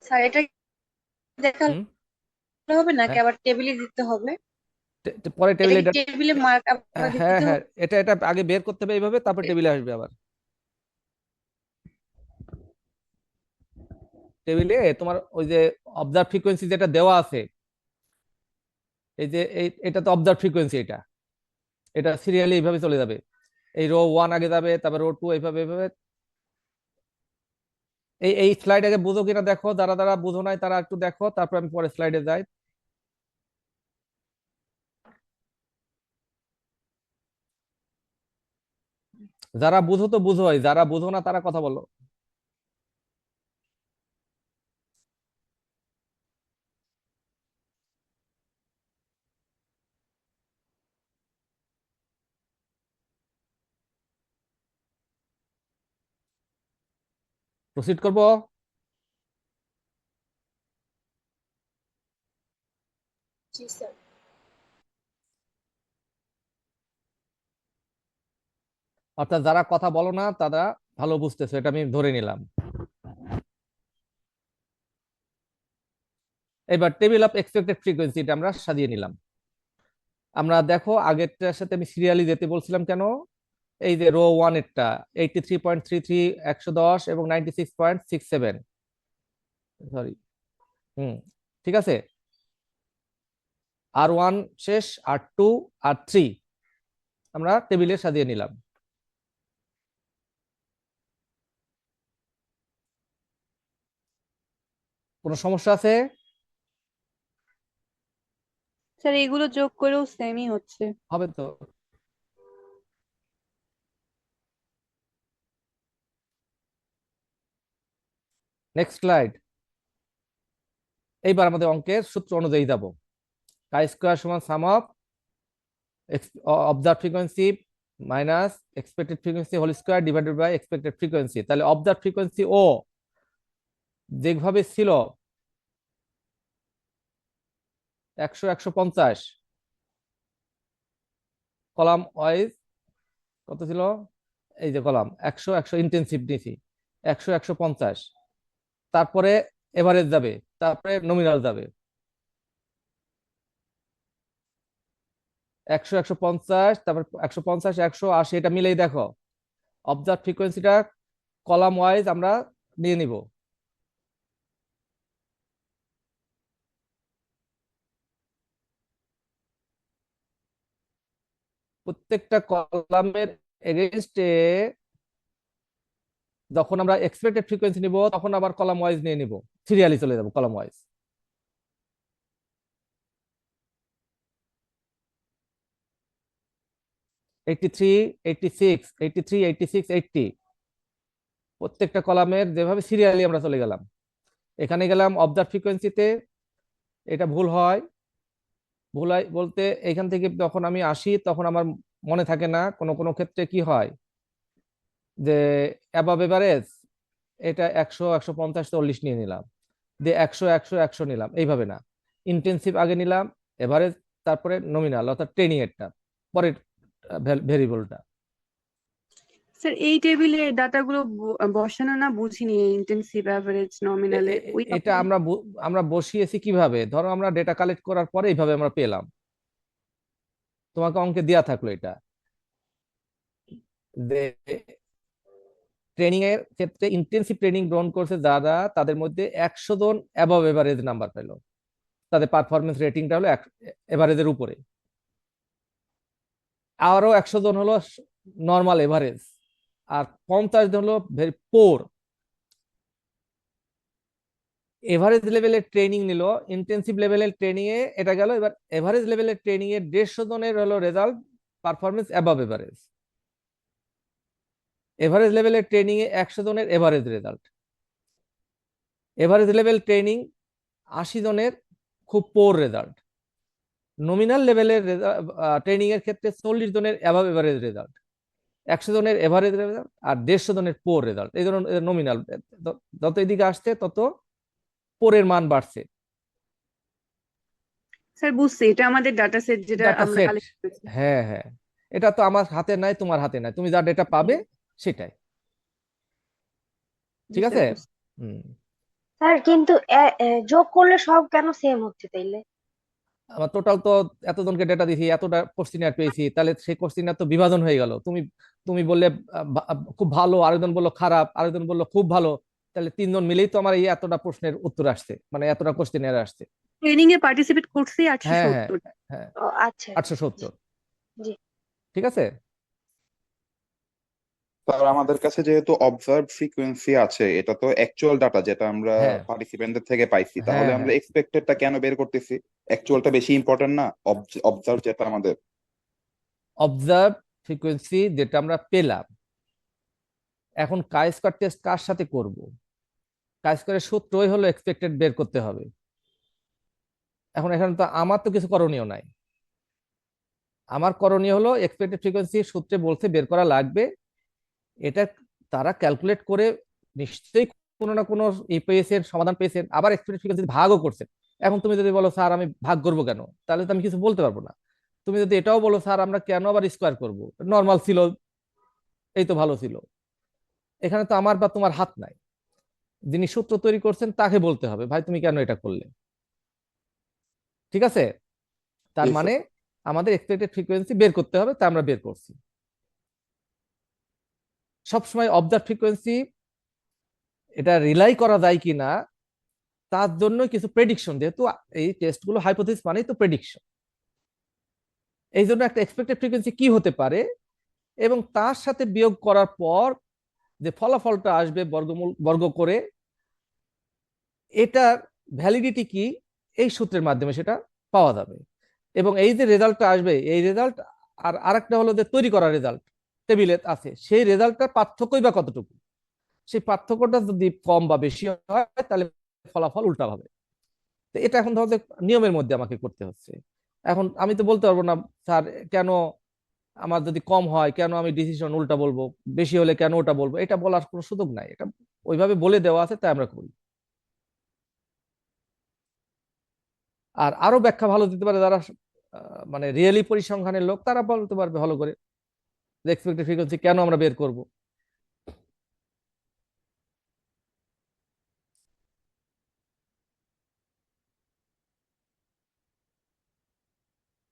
স্যার এটা দেখালে হুম, হবে নাকি হ্যাঁ, আবার টেবিলে দিতে হবে? পরে এটা টেবিলে কি টেবিলে মার্ক আবার হ্যাঁ দিতে হ্যাঁ, হবে? এটা এটা আগে বের করতে হবে এইভাবে, তারপর টেবিলে আসবে আবার। টেবিলে তোমার ওই যে অবজার্ভ ফ্রিকোয়েন্সি যেটা দেওয়া আছে, এই যে এটা তো অবজার্ভ ফ্রিকোয়েন্সি, এটা এটা সিরিয়ালি এইভাবে চলে যাবে। এই রো 1 আগে যাবে, তারপর রো 2, এইভাবে এইভাবে। এই স্লাইড আগে বুঝো কিনা দেখো, যারা যারা বুঝো নাই তারা একটু দেখো, তারপর আমি পরে স্লাইডে যাই। যারা বুঝো তো বুঝোই, যারা বুঝো না তারা কথা বলো। প্রসিড করবো। জি স্যার। অর্থাৎ যারা কথা বলো না তারা ভালো বুঝতেছো, এটা আমি ধরে নিলাম। এবার টেবিল অফ এক্সপেক্টেড ফ্রিকোয়েন্সি এটা আমরা সাজিয়ে নিলাম। আমরা দেখো আগেরটার সাথে আমি সিরিয়ালি যেতে বলছিলাম কেন, এই যে রো 1 এরটা 83.33, 110 এবং 96.67, সরি, হুম, ঠিক আছে। R1 শেষ, R2, R3 আমরা টেবিলে সাজিয়ে নিলাম। কোনো সমস্যা আছে? স্যার এগুলো যোগ করেও সেমই হচ্ছে। হবে তো। Next slide. এইবার আমাদের অঙ্কের সূত্র অনুযায়ী যাব। কাই স্কোয়ার সমান sum of observe frequency minus expected frequency whole square divided by expected frequency. তাহলে অবজার্ভ ফ্রিকোয়েন্সি ও যেভাবে ছিল 100 150, কলাম ওয়াইজ কত ছিল? এই যে কলাম 100 100 ইন্টেনসিভ নিছি, 100 150, তারপরে এভারেজ যাবে, তারপরে নমিনাল যাবে। 100 150, তারপর 150 180, এটা মিলেই দেখো অবজার্ভ ফ্রিকোয়েন্সিটা কলাম ওয়াইজ আমরা নিয়ে নিব। প্রত্যেকটা কলামের এগেইনস্টে যখন আমরা এক্সপেক্টেড ফ্রিকোয়েন্সি নিব তখন আবার কলাম ওয়াইজ নিয়ে নিব, সিরিয়ালি চলে যাব কলাম ওয়াইজ। প্রত্যেকটা কলামের যেভাবে সিরিয়ালি আমরা চলে গেলাম। এখানে গেলাম অবজার্ভ ফ্রিকোয়েন্সিতে, এটা ভুল হয়। ভুল হয় বলতে এখান থেকে যখন আমি আসি তখন আমার মনে থাকে না, কোনো কোনো ক্ষেত্রে কি হয় যে অ্যাবাভ এভারেজ এটা 100 150 40 নিয়ে নিলাম, দিয়ে 100 100 100 নিলাম, এইভাবে না। ইন্টেনসিভ আগে নিলাম, এভারেজ, তারপরে নমিনাল অর্থাৎ ট্রেনিং এরটা, পরের ভেরিয়েবলটা। স্যার এই টেবিলে ডাটাগুলো বসানো না, বুঝিনি ইন্টেন্সিভ অ্যাভারেজ নমিনালে ওই এটা আমরা বসিয়েছি কিভাবে? ধরো আমরা ডেটা কালেক্ট করার পরে এইভাবে আমরা পেলাম, তোমাকে অঙ্কে দেয়া থাকলো এটা যে ট্রেনিং এর ক্ষেত্রে ইন্টেনসিভ ট্রেনিং গ্রহণ করছে যারা, তাদের মধ্যে 100 জন অ্যাবভ এভারেজ নাম্বার পেল, তাদের পারফরমেন্স রেটিংটা হলো এভারেজের উপরে। আরো 100 জন হলো নর্মাল এভারেজ, আর 50 জন হলো ভেরি পোর। এভারেজ লেভেলের ট্রেনিং নিল, ইন্টেনসিভ লেভেলের ট্রেনিং এ এটা গেল। এবার এভারেজ লেভেলের ট্রেনিং এ 150 জনের হলো result performance above average. Average লেভেলের ট্রেনিং এ 100 জনের average result. Average level training 80 জনের খুব পোর রেজাল্ট। নমিনাল লেভেলের ট্রেনিং এর ক্ষেত্রে 40 জনের অ্যাবভ এভারেজ রেজাল্ট, 100 জনের এভারেজ রেজাল্ট, আর 150 জনের পোর রেজাল্ট। এই ধরুন নমিনাল, যত এদিকে আসছে তত পোরের মান বাড়ছে। স্যার বুঝছি, এটা আমাদের ডাটা সেট যেটা ডাটা আমরা সেট, কালেক্ট করেছি। হ্যাঁ হ্যাঁ, এটা তো আমার হাতে নাই, তোমার হাতে নাই, তুমি যা ডেটা পাবে সেটাই। জি ঠিক স্যার, আছে। বুঝছি। হুম। স্যার কিন্তু যোগ করলে সব কেন সেম হচ্ছে তাইলে? আমার টোটাল তো এতজনকে ডেটা দিছি, এতটা কোশ্চিনার পেয়েছি, তাহলে সেই কোশ্চিনার তো বিভাজন হয়ে গেল। তুমি তুমি বললে খুব ভালো, আরেকজন বললো খারাপ, আরেকজন বললো খুব ভালো, তাহলে তিনজন মিলেই তো আমার এই এতটা প্রশ্নের উত্তর আসছে, মানে এতটা কোশ্চিনার আসছে। ট্রেনিং এ পার্টিসিপেট করছি হ্যাঁ হ্যাঁ 870। হ্যাঁ, ও আচ্ছা। 870। জি। ঠিক আছে। স্যার আমাদের কাছে যেহেতু অবজার্ভ ফ্রিকোয়েন্সি আছে, এটা তো অ্যাকচুয়াল ডাটা যেটা আমরা হ্যাঁ পার্টিসিপেন্টদের থেকে পাইছি, হ্যাঁ তাহলে আমরা হ্যাঁ, এক্সপেক্টেডটা কেন বের করতেছি? অ্যাকচুয়ালটা বেশি ইম্পর্টেন্ট না? অবজার্ভ যেটা আমাদের। অবজার্ভ ফ্রিকোয়েন্সি যেটা আমরা পেলাম, এখন কাই স্কয়ার টেস্ট কার সাথে করব? কাই স্কয়ারের সূত্রই হলো এক্সপেক্টেড বের করতে হবে। এখন এখানে তো আমার তো কিছু করণীয় নাই। আমার করণীয় হলো এক্সপেক্টেড ফ্রিকোয়েন্সি সূত্রে বলছে বের করা লাগবে, এটা তারা ক্যালকুলেট করে নিশ্চয়ই কোনো না কোনো পেয়েছেন, সমাধান পেয়েছেন, আবার এক্সপেক্টেড ফ্রিকোয়েন্সি ভাগও করছেন। এখন তুমি যদি বলো স্যার আমি ভাগ করবো কেন, তাহলে তো আমি কিছু বলতে পারবো না। তুমি যদি এটাও বলো স্যার আমরা কেন আবার স্কোয়ার করব, নর্মাল ছিল এই তো ভালো ছিল, এখানে তো আমার বা তোমার হাত নাই। যিনি সূত্র তৈরি করছেন তাকে বলতে হবে ভাই তুমি কেন এটা করলে। ঠিক আছে। তার জি মানে স্যার। আমাদের এক্সপেক্টেড ফ্রিকোয়েন্সি বের করতে হবে, তা আমরা বের করছি। সবসময় অবজার্ভ ফ্রিকোয়েন্সি এটা রিলাই করা যায় কিনা তার জন্য কিছু প্রেডিকশন, যেহেতু এই টেস্টগুলো হাইপোথিসিস মানেই তো প্রেডিকশন, এই জন্য একটা এক্সপেক্টেড ফ্রিকোয়েন্সি কি হতে পারে এবং তার সাথে বিয়োগ করার পর যে ফলাফলটা আসবে বর্গ করে, এটার ভ্যালিডিটি কি এই সূত্রের মাধ্যমে সেটা পাওয়া যাবে। এবং এই যে রেজাল্টটা আসবে, এই রেজাল্ট আর আরেকটা হলো যে তৈরি করা রেজাল্ট টেবিলে আছে, সেই রেজাল্টটার পার্থক্যই বা কতটুকু, সেই পার্থক্যটা যদি কম বা বেশি হয় তাহলে ফলাফল উল্টা হবে। তো এটা এখন ধরো যে নিয়মের মধ্যে আমাকে করতে হচ্ছে। এখন আমি তো বলতে পারবো না স্যার কেন আমার যদি কম হয় কেন আমি ডিসিশন উল্টা বলবো, বেশি হলে কেন ওটা বলবো, এটা বলার কোনো সুযোগ নাই। এটা ওইভাবে বলে দেওয়া আছে, তাই আমরা করি। আর আরো ব্যাখ্যা ভালো দিতে পারে যারা মানে রিয়েলি পরিসংখ্যানের লোক, তারা বলতে পারবে ভালো করে এক্সপেক্টেড ফ্রিকোয়েন্সি কেন আমরা বের করব।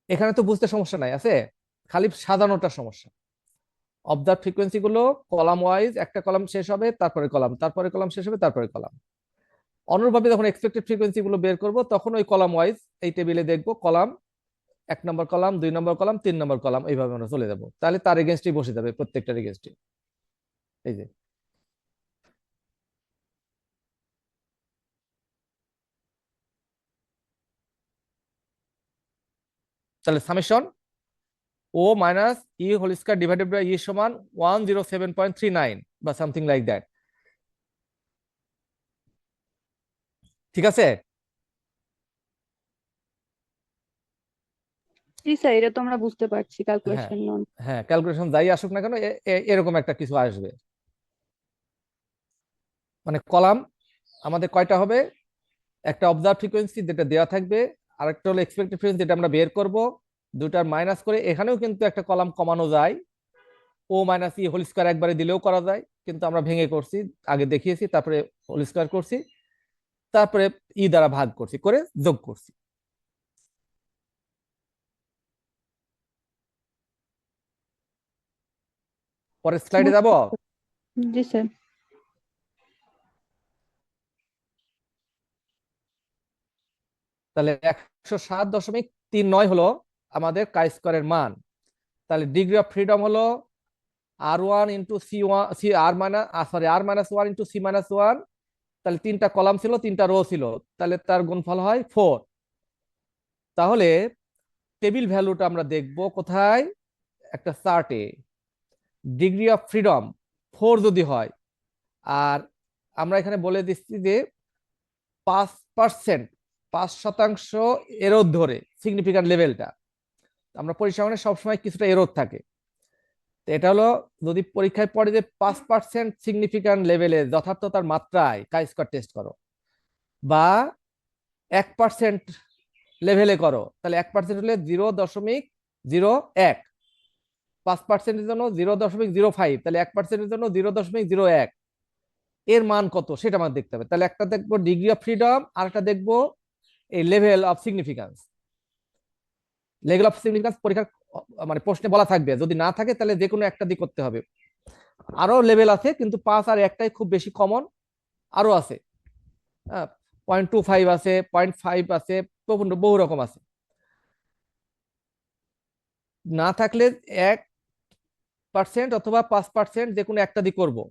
এখানে তো বুঝতে সমস্যা নাই, আছে খালি সাজানোটা সমস্যা। অবজার্ভ ফ্রিকোয়েন্সি গুলো কলাম ওয়াইজ, একটা কলাম শেষ হবে তারপরে কলাম, তারপরে কলাম শেষ হবে তারপরে কলাম। অনুরূপভাবে যখন এক্সপেক্টেড ফ্রিকোয়েন্সি গুলো বের করব তখন ওই কলাম ওয়াইজ এই টেবিলে দেখবো কলাম 1 নম্বর কলাম, 2 নম্বর কলাম, 3 নম্বর কলাম, এইভাবে আমরা চলে যাবো। তাহলে তার এগেনস্টই বসে যাবে প্রত্যেকটার এগেনস্টে। এই যে তাহলে summation O minus E whole square divided by E সমান 107.39 বা সামথিং লাইক দ্যাট। ঠিক আছে? জি স্যার, এটা তো আমরা বুঝতে পারছি হ্যাঁ ক্যালকুলেশন নন। হ্যাঁ, ক্যালকুলেশন যাই আসুক না কেন এরকম একটা কিছু আসবে। মানে কলাম আমাদের কয়টা হবে, একটা অবজার্ভ ফ্রিকোয়েন্সি যেটা দেওয়া থাকবে, আরেকটা হলো এক্সপেক্টেড ফ্রিকোয়েন্সি যেটা আমরা বের করব, দুটার মাইনাস করে এখানেও কিন্তু একটা কলাম কমানো যায়। ও মাইনাস ই হোল স্কয়ার একবারে দিলেও করা যায়, কিন্তু আমরা ভেঙে করছি, আগে দেখিয়েছি, তারপরে হোল স্কয়ার করছি, তারপরে ই দ্বারা ভাগ করছি, করে যোগ করছি। পরের স্লাইডে যাব। জি স্যার। তাহলে 107.39 হলো আমাদের কাই স্কয়ারের মান। তাহলে ডিগ্রি অফ ফ্রিডম হলো R1 into C1, C R minus sorry R-1 into C-1। তাহলে 3টা কলাম ছিল, 3টা রো ছিল, তাহলে তার গুণফল হয় 4। তাহলে টেবিল ভ্যালুটা আমরা দেখব কোথায়, একটা চার্টে। ডিগ্রি অফ ফ্রিডম 4 যদি হয়, আর আমরা এখানে বলে দিচ্ছি যে 5%, 5% এরোর ধরে সিগনিফিক্যান্ট লেভেলটা, আমরা পরিসংখ্যানে সবসময় কিছুটা এরর থাকে। তো এটা হলো যদি পরীক্ষায় পড়ে যে 5% সিগনিফিক্যান্ট লেভেলে যথার্থতার মাত্রায় কাই স্কয়ার টেস্ট করো, বা 1% লেভেলে করো, তাহলে 1% হলে 0.01, 5%-এর জন্য 0.05, তাহলে 1%-এর জন্য 0.01। এর মান কত সেটা আমার দেখতে হবে। তাহলে একটা দেখবো ডিগ্রি অফ ফ্রিডম, আর একটা দেখবো এই level of significance. Level of significance পরীক্ষার মানে প্রশ্নে বলা থাকবে, যদি না থাকে তাহলে যে কোনো একটা দিয়ে করতে হবে। আরো লেভেল আছে, কিন্তু 5 আর একটাই খুব বেশি কমন, আরো আছে 0.25 আছে, 0.5 আছে, বহু রকম আছে। না থাকলে 1% অথবা 5% যে কোনো একটা দিয়ে করবো,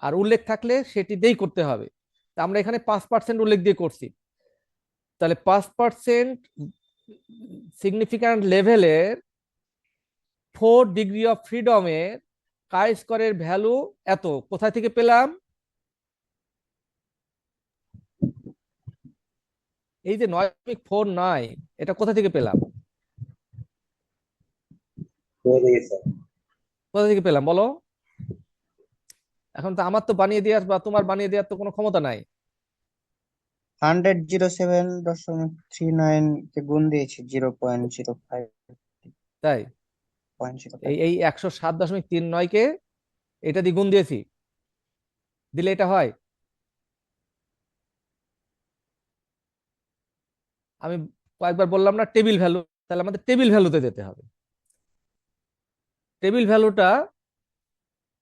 আর উল্লেখ থাকলে সেটি দিয়েই করতে হবে। তা আমরা এখানে 5% উল্লেখ দিয়ে করছি। তাহলে 5% সিগনিফিক্যান্ট লেভেলের 4 ডিগ্রি অফ ফ্রিডমের কাই স্কয়ারের ভ্যালু এত, কোথা থেকে পেলাম, এই যে 9.49, এটা কোথা থেকে পেলাম, কোথা থেকে পেলাম বলো। এখন তো আমার তো বানিয়ে দেওয়ার বা তোমার বানিয়ে দেওয়ার তো কোনো ক্ষমতা নাই। 107.39 কে গুণ দিয়েছি 0.05 তাই এই 107.39 কে এটা দিয়ে গুণ দিয়েছি, দিলে এটা হয়। আমি কয়েকবার বললাম না টেবিল ভ্যালু, তাহলে আমাদের টেবিল ভ্যালুতে যেতে হবে। টেবিল ভ্যালুটা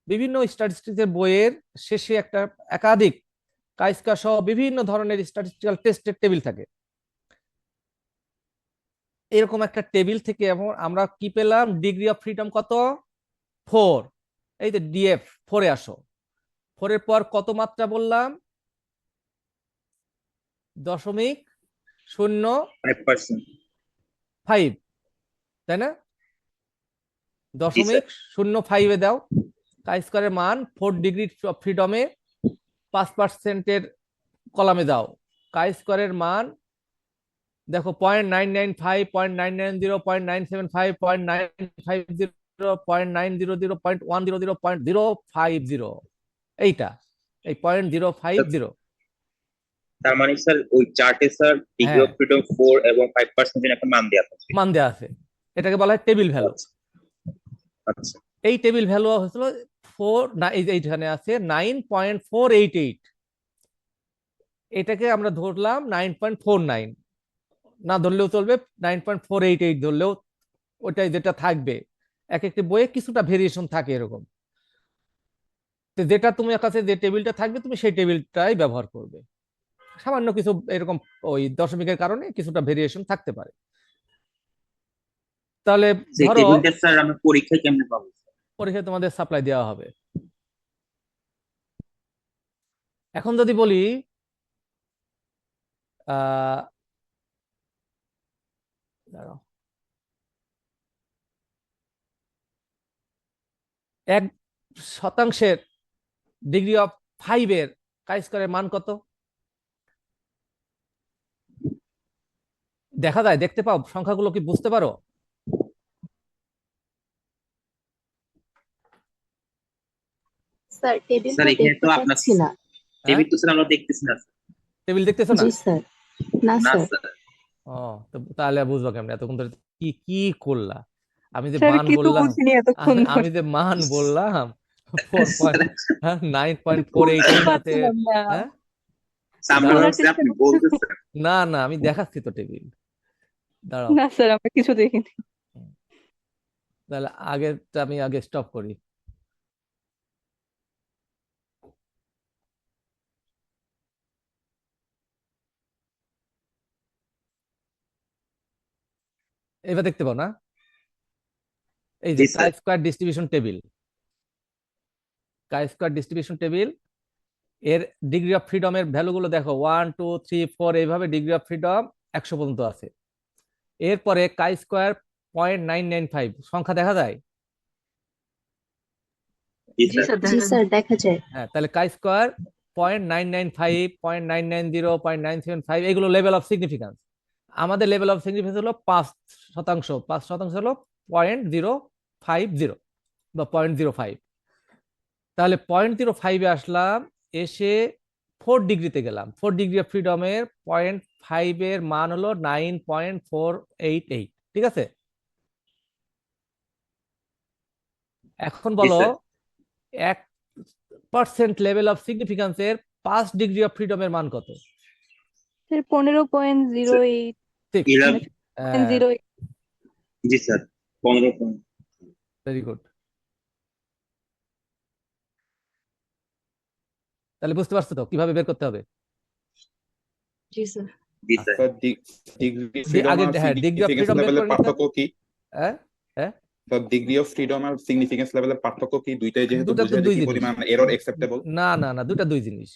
বিভিন্ন স্ট্যাটিস্টিক্সের বইয়ের শেষে একটা একাধিক কাই স্কয়ার সহ বিভিন্ন ধরনের স্ট্যাটিস্টিক্যাল টেস্টের টেবিল থাকে। এরকম একটা টেবিল থেকে আমরা কি পেলাম, ডিগ্রি অফ ফ্রিডম কত, 4। এই যে ডিএফ 4-এ আসো, 4-এর পর কত মাত্রা বললাম, 0.05, 5%। তাই না? জি স্যার। 0.05-এ দাও কাই স্কয়ারের মান 4 ডিগ্রি অফ ফ্রিডমে 5%-এর কলামে দাও কাই স্কয়ারের মান, দেখো 0.995, 0.990, 0.975, 0.950, 0.900, 0.100, 0.050, এইটা এই 0.050। তার মানে স্যার ওই চার্টে স্যার ডিগ্রি হ্যাঁ, অফ ফ্রিডম 4 এবং 5% একটা মান দেওয়া থাকবে। মান দেওয়া আছে, এটাকে বলা হয় টেবিল ভ্যালু। আচ্ছা আচ্ছা। এই টেবিল ভ্যালু হচ্ছিল 4 না, এই যে এইখানে আছে 9.488, এটাকে আমরা ধরলাম 9.49, না ধরলেও চলবে, 9.488 ধরলেও ওটাই যেটা থাকবে। এক একটি বইয়ে কিছুটা ভেরিয়েশন থাকে এরকম, তো যেটা তোমার কাছে যে টেবিলটা থাকবে তুমি সেই টেবিলটাই ব্যবহার করবে। সামান্য কিছু এরকম ওই দশমিকের কারণে কিছুটা ভেরিয়েশন থাকতে পারে। তাহলে সেই ধরো টেবিলটা স্যার আমরা পরীক্ষায় কেমনে পাবো? পরীক্ষায় তোমাদের সাপ্লাই দেওয়া হবে। এখন যদি বলি আহ দাঁড়াও, 1% ডিগ্রি অফ 5-এর কাই স্কয়ারের মান কত? দেখা যায়, দেখতে পাও সংখ্যাগুলো, কি বুঝতে পারো? স্যার টেবিল স্যার তো এখানে তো দেখতে আপনার পাচ্ছি না। হ্যাঁ, টেবিল তো স্যার আমরা দেখতেছি না। টেবিল দেখতেছো না? জি স্যার। না না স্যার। স্যার। ও, তো তাহলে আর বুঝবা কেমন, এতক্ষণ ধরে কি কি করলা? আমি যে স্যার মান কিছু বললাম, বুঝিনি এতক্ষণ আমি ধরে। যে মান বললাম স্যার 9.488 বুঝতে আছে। পারছিলাম না, হ্যাঁ, আমরা দাঁড়াও, বলার ভাবছি চেষ্টা আপনি করছি। বলতেছেন। না না, আমি দেখাচ্ছি তো টেবিল, দাঁড়াও। না স্যার, আমরা কিছু দেখিনি। হুম, তাহলে আগেরটা আমি আগে স্টপ করি। এবার দেখতে পাও না, এই যে জি কাই স্যার। স্কয়ার ডিস্ট্রিবিউশন টেবিল, কাই স্কয়ার ডিস্ট্রিবিউশন টেবিল এর ডিগ্রি অফ ফ্রিডমের ভ্যালুগুলো দেখো, 1 2 3 4, এইভাবে ডিগ্রি অফ ফ্রিডম 100 পর্যন্ত আছে। এরপরে কাই স্কয়ার 0.995 সংখ্যা দেখা যায়। জি জি স্যার। স্যার, জি দেখা স্যার দেখা যায়। হ্যাঁ, তাহলে কাই স্কয়ার 0.995, 0.990, 0.975, এগুলো লেভেল অফ সিগনিফিকেন্স। আমাদের লেভেল অফ সিগনিফিকেন্স হলো 5%, 5% হলো 0.050 বা 0.05। তাহলে 0.05-এ আসলাম, এসে 4 ডিগ্রিতে গেলাম, 4 ডিগ্রি অফ ফ্রিডমের 0.5-এর মান হলো 9.488, ঠিক আছে? এখন জি বলো স্যার। 1% লেভেল অফ সিগনিফিকেন্সের 5 ডিগ্রি অফ ফ্রিডমের মান কত? স্যার 15.08, ঠিক, 11। 15.08। জি স্যার। 15 পয়েন্ট। Very good. তাহলে বুঝতে পারছো তো কিভাবে বের করতে হবে? জি স্যার। জি স্যার। আচ্ছা, ডিগ্রি ফ্রিডম আগে আর হ্যাঁ, ডিগ্রি অফ সিগনিফিকেন্স ফ্রিডম বের লেভেলের করে নিতে হবে। পার্থক্য কি? হ্যাঁ, হ্যাঁ, তো ডিগ্রি অফ ফ্রিডম আর সিগনিফিকেন্স লেভেলের পার্থক্য কি? দুইটাই যেহেতু দুটা তো বুঝায় যে দুই কি জিনিস। পরিমাণ এরর অ্যাকসেপ্টেবল। না না না, দুটা দুই জিনিস।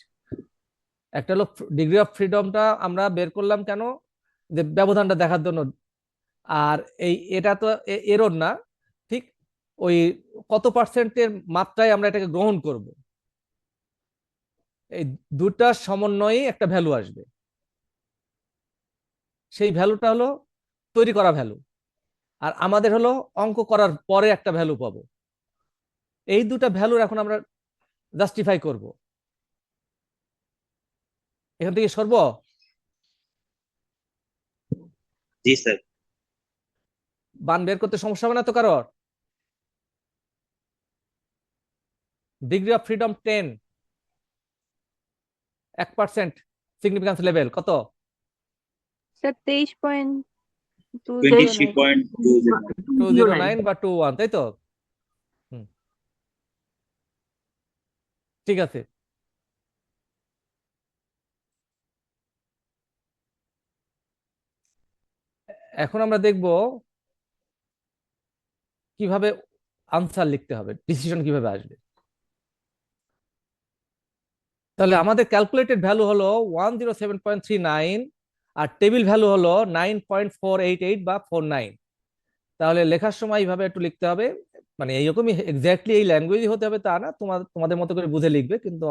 একটা হলো ডিগ্রি অফ ফ্রিডমটা আমরা বের করলাম কেন, যে ব্যবধানটা দেখার জন্য। আর এটা তো এরর না, ঠিক ওই কত পার্সেন্টের মাত্রায় আমরা এটাকে গ্রহণ করব, এই দুটার সমন্বয়ে একটা ভ্যালু আসবে। সেই ভ্যালুটা হলো তৈরি করা ভ্যালু, আর আমাদের হলো অঙ্ক করার পরে একটা ভ্যালু পাবো। এই দুটা ভ্যালুর এখন আমরা জাস্টিফাই করব। এখান থেকে সরব। জি স্যার। মান বের করতে সমস্যা হবে না তো কারোর? Degree of freedom 10, 1% significance level কত? স্যার 23.209। 23.20। 209 বা 21, তাই তো? হুম, ঠিক আছে। এখন আমরা দেখব কিভাবে আনসার লিখতে হবে, ডিসিশন কিভাবে আসবে। তাহলে আমাদের ক্যালকুলেটেড ভ্যালু হলো 107.39 আর টেবিল ভ্যালু হলো 9.488 বা 49। তাহলে লেখার সময় এইভাবে একটু লিখতে হবে, মানে এইরকমই এক্স্যাক্টলি এই ল্যাঙ্গুয়েজই হতে হবে তা না, তোমাদের মতো করে বুঝে লিখবে, কিন্তু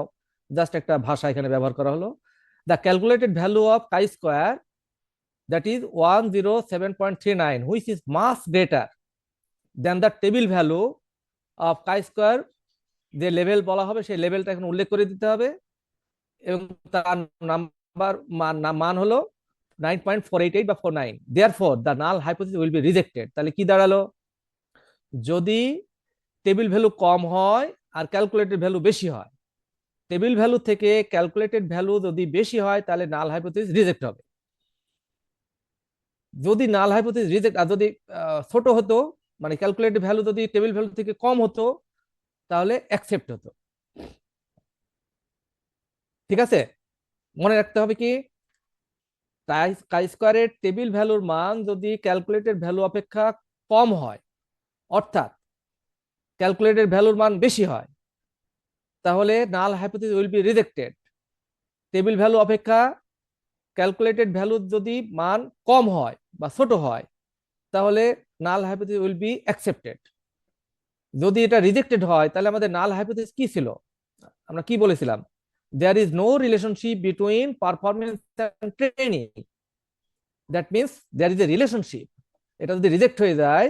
জাস্ট একটা ভাষা এখানে ব্যবহার করা হলো। The calculated value of chi square that is 107.39 which is much greater than the table value of chi square. যে লেভেল বলা হবে সেই লেভেলটা এখন উল্লেখ করে দিতে হবে, এবং তার নাম্বার মান হলো 9.488 বা 49। Therefore the null hypothesis will be rejected. তাহলে কি দাঁড়ালো, যদি টেবিল ভ্যালু কম হয় আর ক্যালকুলেটেড ভ্যালু বেশি হয়, টেবিল ভ্যালু থেকে ক্যালকুলেটেড ভ্যালু যদি বেশি হয় তাহলে নাল হাইপোথিসিস রিজেক্ট হবে। যদি নাল হাইপোথিসিস রিজেক্ট, আর যদি ছোট হতো, মানে ক্যালকুলেটেড ভ্যালু যদি টেবিল ভ্যালু থেকে কম হতো, তাহলে অ্যাকসেপ্ট হতো। ঠিক আছে, মনে রাখতে হবে কি, কাই স্কোয়ারের টেবিল ভ্যালুর মান যদি ক্যালকুলেটেড ভ্যালু অপেক্ষা কম হয়, অর্থাৎ ক্যালকুলেটেড ভ্যালুর মান বেশি হয়, তাহলে নাল hypothesis will be rejected. Table value অপেক্ষা ক্যালকুলেটেড ভ্যালু যদি মান কম হয় বা ছোট হয়, তাহলে নাল হাইপোথিসিস উইল বি অ্যাকসেপ্টেড। যদি এটা রিজেক্টেড হয়, তাহলে আমাদের নাল হাইপোথিসিস কি ছিল, আমরা কি বলেছিলাম, there is no relationship between performance and training, that means there is a relationship. এটা যদি রিজেক্ট হয়ে যায়,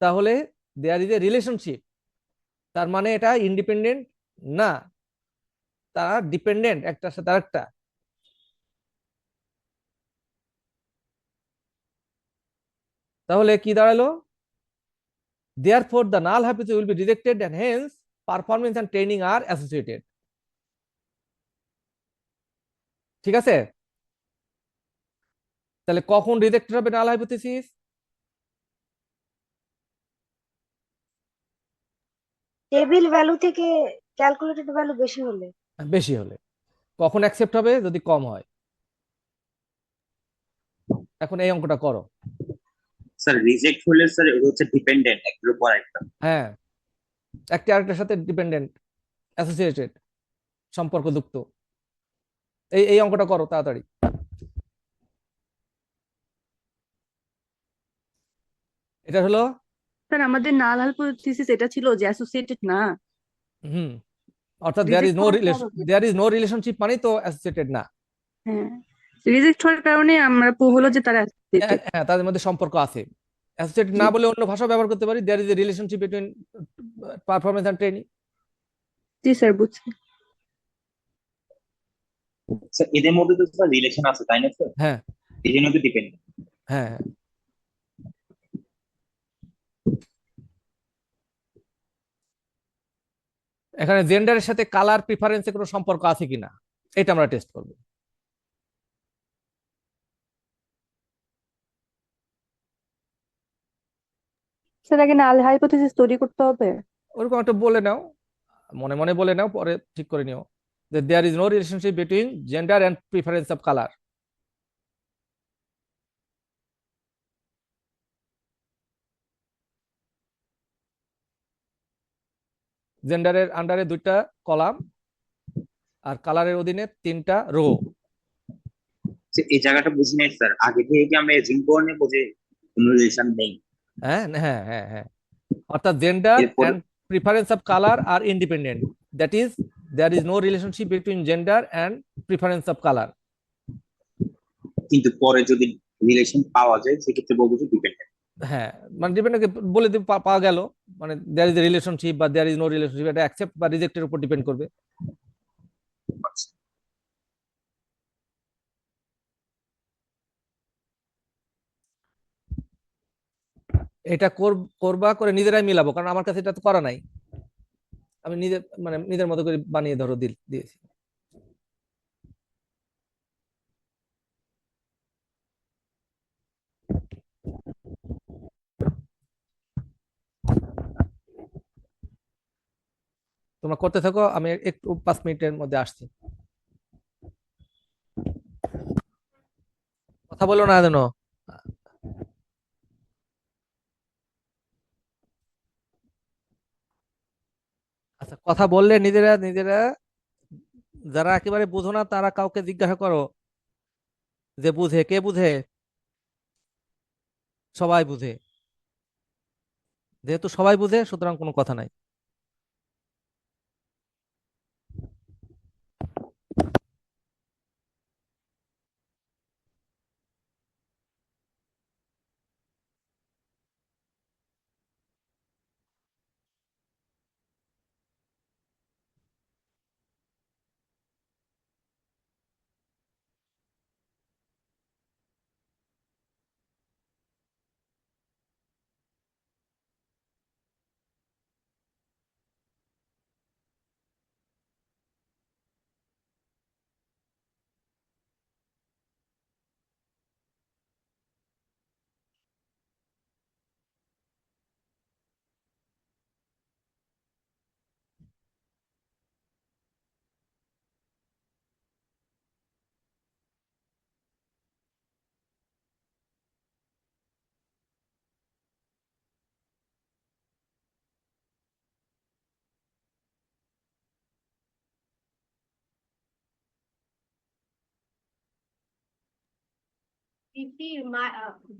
তাহলে দেয়ার ইজ এ রিলেশনশিপ, তার মানে এটা ইন্ডিপেন্ডেন্ট না, তারা ডিপেন্ডেন্ট একটার সাথে আরেকটা। তাহলে কি দাঁড়ালো, therefore the null hypothesis will be rejected and hence performance and training are associated। ঠিক আছে, তাহলে কখন রিজেক্ট হবে নাল হাইপোথিসিস, টেবিল ভ্যালু থেকে ক্যালকুলেটেড ভ্যালু বেশি হলে। বেশি হলে। কখন অ্যাকসেপ্ট হবে, যদি কম হয়। এখন এই অঙ্কটা করো। স্যার রিজেক্ট হলে স্যার এটা হচ্ছে ডিপেন্ডেন্ট একটার উপর একটা। হ্যাঁ, একটা আরেকটার সাথে ডিপেন্ডেন্ট, অ্যাসোসিয়েটেড, সম্পর্কযুক্ত। এই অঙ্কটা করো তাড়াতাড়ি। এটা হলো, স্যার আমাদের নাল হাইপোথিসিস এটা ছিল যে অ্যাসোসিয়েটেড না। হুম, অর্থাৎ দেয়ার ইজ রিজেক্ট নো হওয়ার রিলেশন, কারণে। দেয়ার ইজ নো রিলেশনশিপ মানে তো অ্যাসোসিয়েটেড না। হ্যাঁ, রিজেক্ট হওয়ার কারণে আমরা হলো যে তারা associated। হ্যাঁ, তাদের মধ্যে সম্পর্ক আছে। অ্যাসোসিয়েটেড না জি বলে অন্য ভাষা ব্যবহার করতে পারি, there is a relationship between performance and training. জি স্যার, বুঝছি। স্যার এদের মধ্যে তো স্যার রিলেশন আছে তাই না স্যার, হ্যাঁ এই জন্য তো ডিপেন্ডেন্ট। হ্যাঁ হ্যাঁ। এখানে জেন্ডারের সাথে কালার প্রিফারেন্সে কোনো সম্পর্ক আছে কিনা এটা আমরা টেস্ট করব। স্যার আগে নাল হাইপোথিসিস তৈরি করতে হবে। ওরকম একটা বলে নাও, মনে মনে বলে নাও, পরে ঠিক করে নিও যে there is no relationship between gender and preference of colour. জেন্ডারের আন্ডারে 2টা কলাম আর কালারের অধীনে 3টা রো। এই জায়গাটা বুঝি নাই স্যার, আগে থেকে কি আমরা এজিং করে নেবো যে কোনো রিলেশন নেই? হ্যাঁ হ্যাঁ হ্যাঁ হ্যাঁ, অর্থাৎ জেন্ডার এরপর and preference of colour are independent, that is there is no relationship between gender and preference of colour. কিন্তু পরে যদি রিলেশন পাওয়া যায় সেক্ষেত্রে বলবো যে ডিপেন্ডেন্ট। হ্যাঁ, মানে ডিপেন্ড বলে দিতে পাওয়া গেল, মানে দেয়ার ইজ এ রিলেশনশিপ বা দেয়ার ইজ নো রিলেশনশিপ, এটা অ্যাকসেপ্ট বা রিজেক্টের উপর ডিপেন্ড করবে। এটা করবা করে নিজেরাই মিলাবো, কারণ আমার কাছে এটা তো করা নাই, আমি নিজে মানে নিজের মতো করে বানিয়ে ধরো দিয়েছি। তোমরা করতে থাকো, আমি একটু 5 মিনিটের মধ্যে আসছি। কথা বলো না যেন। কথা বললে নিজেরা নিজেরা, যারা একেবারে বুঝো না তারা কাউকে জিজ্ঞাসা করো যে বুঝে, কে বুঝে? সবাই বুঝে। যেহেতু সবাই বুঝে, সুতরাং কোনো কথা নাই।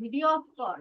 ভিডিও অফ কর।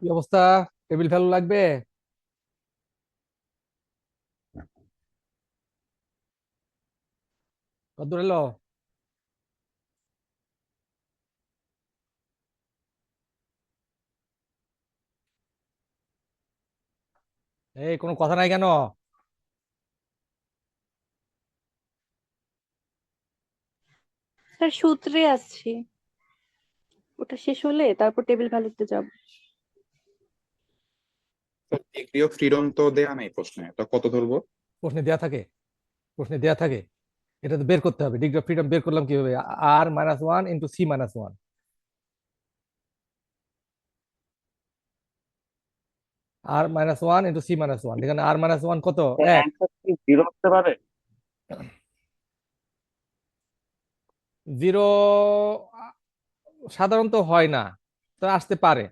কি অবস্থা? টেবিল ভ্যালু লাগবে? কত দূর এলো? এই কোনো কথা নাই কেন? স্যার সূত্রে আসছি, ওটা শেষ হলে তারপর টেবিল ভ্যালুতে যাব। ডিগ্রি অফ ফ্রিডম তো দেয়া নেই প্রশ্নে, এটা কত ধরবো? প্রশ্নে দেয়া থাকে, প্রশ্নে দেয়া থাকে। এটা তো বের করতে হবে। ডিগ্রি অফ ফ্রিডম বের করলাম কিভাবে? r-1 into c-1, r-1 into c-1। এখানে r-1 কত? এক। কি জিরো হতে পারে? জিরো সাধারণত হয় না, তো আসতে পারে।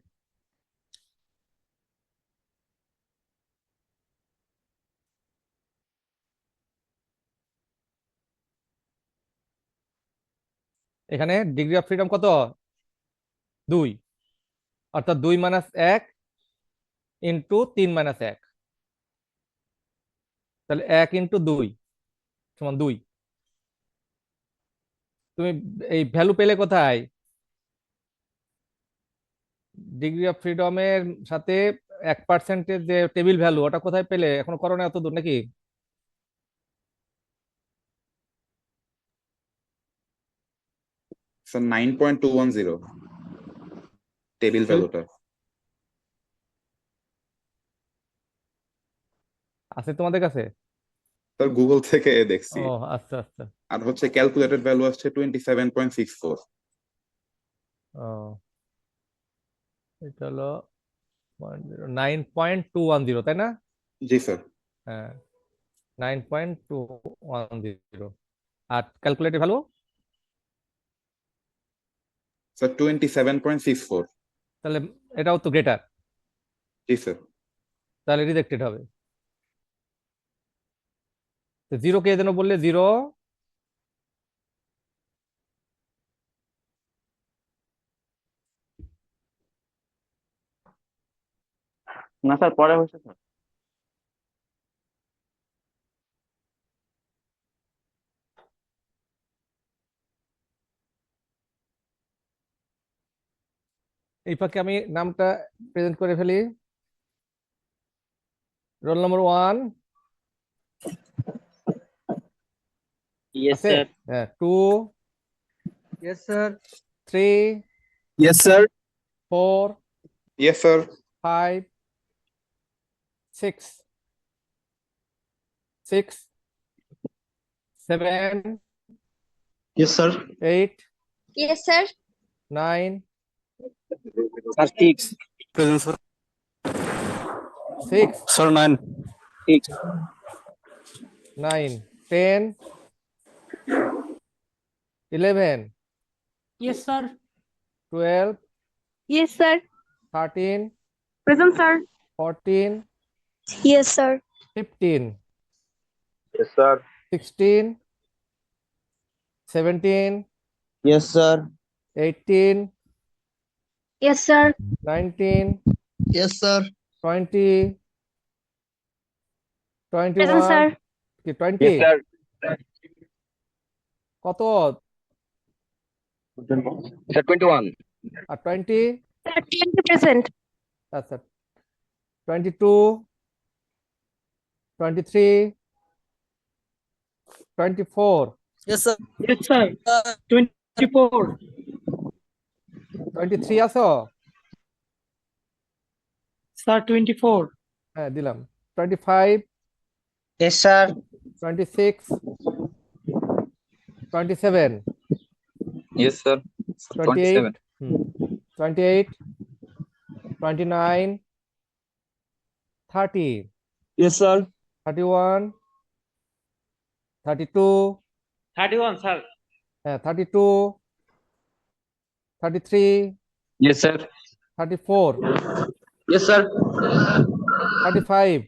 এখানে ডিগ্রি অফ ফ্রিডম কত? 2, অর্থাৎ 2 - 1 ইন্টু 3 - 1। তাহলে 1 ইন্টু 2 সমান 2। তুমি এই ভ্যালু পেলে কোথায়? ডিগ্রি অফ ফ্রিডমের সাথে 1% যে টেবিল ভ্যালু, ওটা কোথায় পেলে? এখনো করো না এত দূর নাকি? স্যার 9.210 টেবিল ভ্যালুটা। আছে তোমাদের কাছে? স্যার গুগল থেকে দেখছি। ও আচ্ছা আচ্ছা। আর হচ্ছে ক্যালকুলেটেড ভ্যালু আসছে 27.64। ও, এটা হলো 9.210, তাই না? জি স্যার। হ্যাঁ, 9.210। আর ক্যালকুলেটেড ভ্যালু? স্যার 27.64। তাহলে এটাও তো গ্রেটার, জি স্যার। তাহলে রিজেক্টেড হবে। জিরো কে যেন বললে? জিরো না স্যার, পরে হয়েছে স্যার। এই ফাঁকে আমি নামটা প্রেজেন্ট করে ফেলি। রোল নম্বর 1 ইয়েস আছে? স্যার। হ্যাঁ, 2, yes sir. 3, yes sir. 4, yes sir. 5, 6, 7, yes sir. 8, yes sir. 9, sir 6 present sir. 6, sir 9 6 9, 10, 11, Yes, sir. 12, yes sir. 13, present sir. 14, yes sir. 15, yes sir. 16, 17, yes sir. 18, yes sir. 19, yes sir. 20, present 21, sir. কি 20? Yes sir. কত? Sir 21। আর 20? Sir 20%। আচ্ছা, 22, 23, 24, yes sir. Yes, sir. 24. 23 আছো? Sir, 24. হ্যাঁ, দিলাম। 25, yes sir. 26, 27, yes sir. 28, 28, 29, 30, yes sir. 31, 32, 31 sir. হ্যাঁ 32, 33, yes sir. 34, yes sir. 35,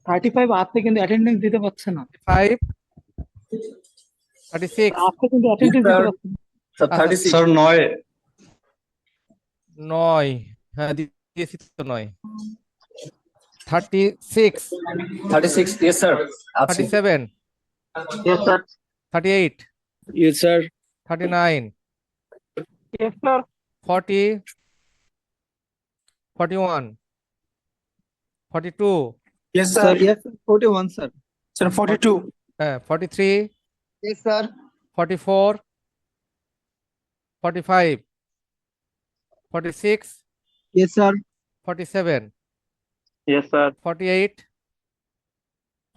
35 আসতে কিন্তু attendance দিতে পারছে না। 5, 36, আসতে কিন্তু অ্যাটেন্ডেন্স দিতে sir. পারছে না। Sir, আচ্ছা, 36. Sir, 9. 9, হ্যাঁ দিয়েছি তো 9, 36, 36. Yes, sir. 37, Yes, sir. 38, Yes, sir. 39, Yes, sir. 40, 41, 42, Yes, Sir, yes, sir. 41, sir. Sir, 42. 43, Yes, sir. 44, 45, 46, Yes, sir. 47, Yes, sir. 48,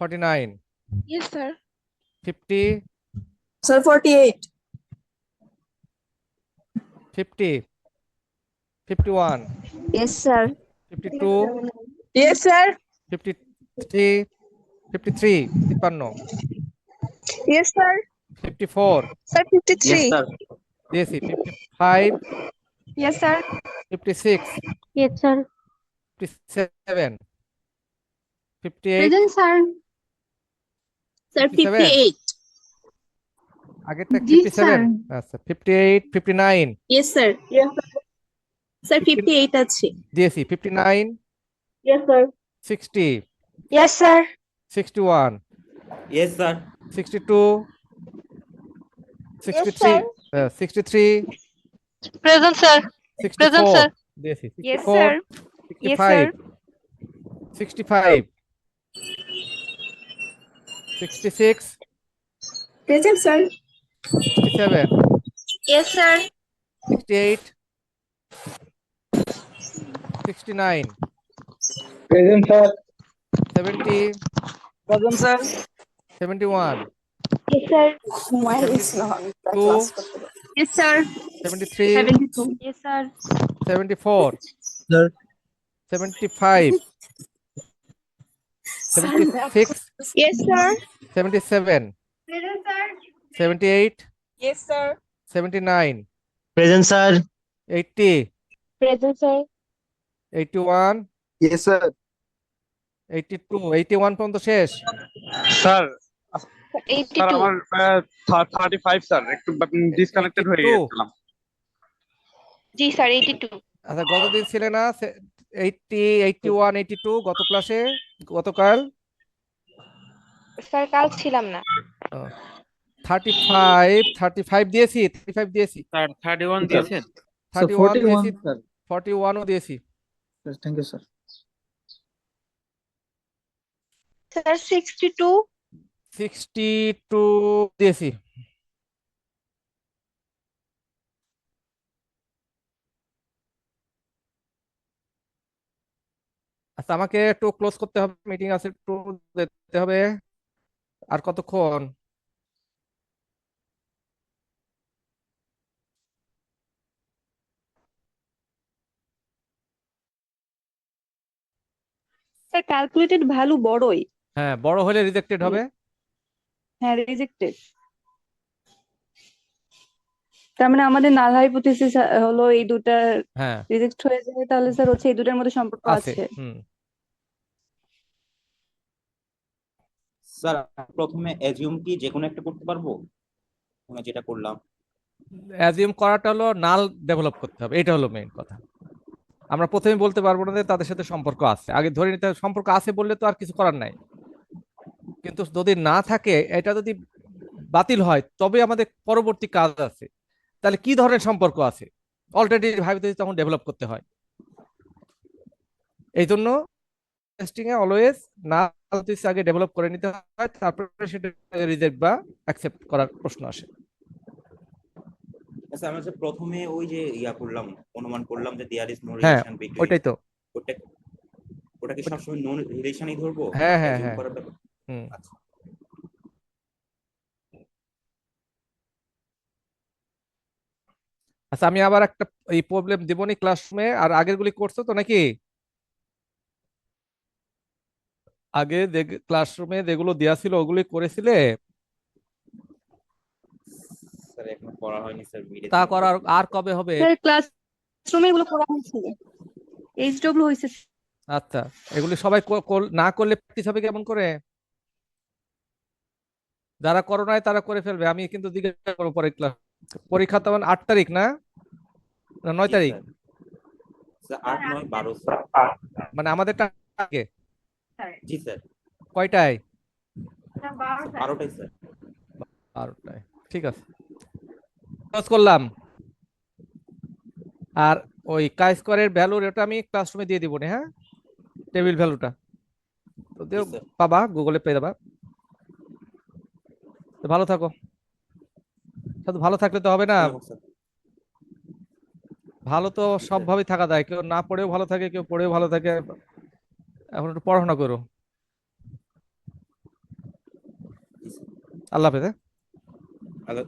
49, Yes, sir. 50, Sir, 48. 50, 51, Yes, sir. 52, Yes, sir. 53, 53, 53, Yes, sir. 54, Sir, 53. Yes, sir. দিয়েছি 55, Yes, sir. 56, Yes, sir. 57, 58, Present, sir. Sir, 57, 58. আগেরটা জি, 57, আচ্ছা 58, 59, Yes, sir. Yes, sir. Sir, 58 আছে। দিয়েছি 59, Yes, sir. 60, Yes, sir. 61, Yes, sir. 62, 63, 63, Present, sir. 64, দিয়েছি Yes, 64, sir. Yes, 65, sir. 65, 66, Present, sir. 67, Yes, sir. 68, 69, Present, sir. 70, Present, sir. 71, Yes, sir. 72, Yes, sir. 73, 72. Yes, sir. 74, Sir. 75, 76, Yes, sir. 77, Present, sir. 78, Yes, sir. 79, Present, sir. 80, Present, sir. 81, Yes, sir. 82, 81 পর্যন্ত শেষ। Sir, 82. আমার 35 sir একটু disconnected হয়ে 82, গেছিলাম। জি, sir 82. আচ্ছা গতদিন ছিলে না 80, 81, 82 গত ক্লাসে গতকাল স্যার কাল ছিলাম না। 35, 35 দিয়েছি 35 দিয়েছি স্যার 31 দিয়েছেন? 31 দিয়েছি 41 ও দিয়েছি Thank you, sir. স্যার 62. 62 দিয়েছি। আচ্ছা আমাকে একটু ক্লোজ করতে হবে, মিটিং আছে, একটু যেতে হবে। আর কতক্ষণ? স্যার ক্যালকুলেটেড ভ্যালু বড়ই। হ্যাঁ বড় হলে রিজেক্টেড হবে। হ্যাঁ, রিজেক্টেড। তার মানে আমাদের নাল হাইপোথিসিস হলো এই দুটা হ্যাঁ রিজেক্ট হয়ে যায়, তাহলে স্যার হচ্ছে এই দুটার মধ্যে সম্পর্ক আছে। আছে। স্যার প্রথমে অ্যাজিউম কি যে কোনো একটা করতে পারবো, মানে যেটা করলাম? অ্যাজিউম করাটা হলো নাল ডেভেলপ করতে হবে, এটা হলো মেইন কথা। আমরা প্রথমে বলতে পারবো না যে তাদের সাথে সম্পর্ক আছে, আগে ধরে নিতে হবে সম্পর্ক আছে বললে তো আর কিছু করার নাই। কিন্তু যদি না থাকে, এটা যদি বাতিল হয় তবে আমাদের পরবর্তী কাজ আছে, তাহলে কি ধরনের সম্পর্ক আছে অল্টারনেটিভ হাইপোথিসিস তখন ডেভেলপ করতে হয়। এই জন্য টেস্টিং এ অলওয়েজ না হাইপোথিসিস আগে ডেভেলপ করে নিতে হয়, তারপরে সেটা রিজেক্ট বা অ্যাকসেপ্ট করার প্রশ্ন আসে। আচ্ছা আমরা যে প্রথমে ওই যে করলাম, অনুমান করলাম যে দেয়ার ইজ নো হ্যাঁ রিলেশন বিটুইন, ওইটাই তো। ওটা কি সবসময় নো রিলেশনই ধরবো? হ্যাঁ হ্যাঁ assume হ্যাঁ করার ব্যাপার? হুম। আচ্ছা আচ্ছা আমি আবার একটা এই প্রবলেম দেবনি ক্লাসরুমে, আর আগের গুলি করছো তো নাকি? আগে যে ক্লাসরুমে যেগুলো দেওয়া ছিল ওগুলি করেছিলে? স্যার এখন করা হয়নি স্যার, মিলে তা করার আর কবে হবে? স্যার ক্লাসরুমে এগুলো করা হয়েছিল, এইচডব্লিউ হয়েছে। আচ্ছা, এগুলি সবাই না করলে প্র্যাকটিস হবে কেমন করে? যারা করো নাই তারা করে ফেলবে, আমি কিন্তু জিজ্ঞাসা করবো পরে ক্লাস। পরীক্ষা তো 8 তারিখ না, না 9 তারিখ? Sir 8, 9, 12 sir. মানে আমাদেরটা আগে জি স্যার। কয়টায়? 12টাই স্যার। 12টায়, ঠিক আছে। ক্লোজ করলাম। আর ওই কাই স্কোয়ারের ভ্যালুর এটা আমি ক্লাসরুমে দিয়ে দিব না, হ্যাঁ, টেবিল ভ্যালুটা তো জি স্যার। পাবা, গুগলে পেয়ে যাবা। তো ভালো থাকো। শুধু ভালো থাকলে তো হবে না, ধন্যবাদ স্যার। ভালো তো সবভাবেই থাকা যায়, কেউ না পড়েও ভালো থাকে, কেউ পড়েও ভালো থাকে। এখন একটু পড়াশোনা করো। জি স্যার। আল্লাহ হাফেজ, হ্যাঁ? আল্লাহ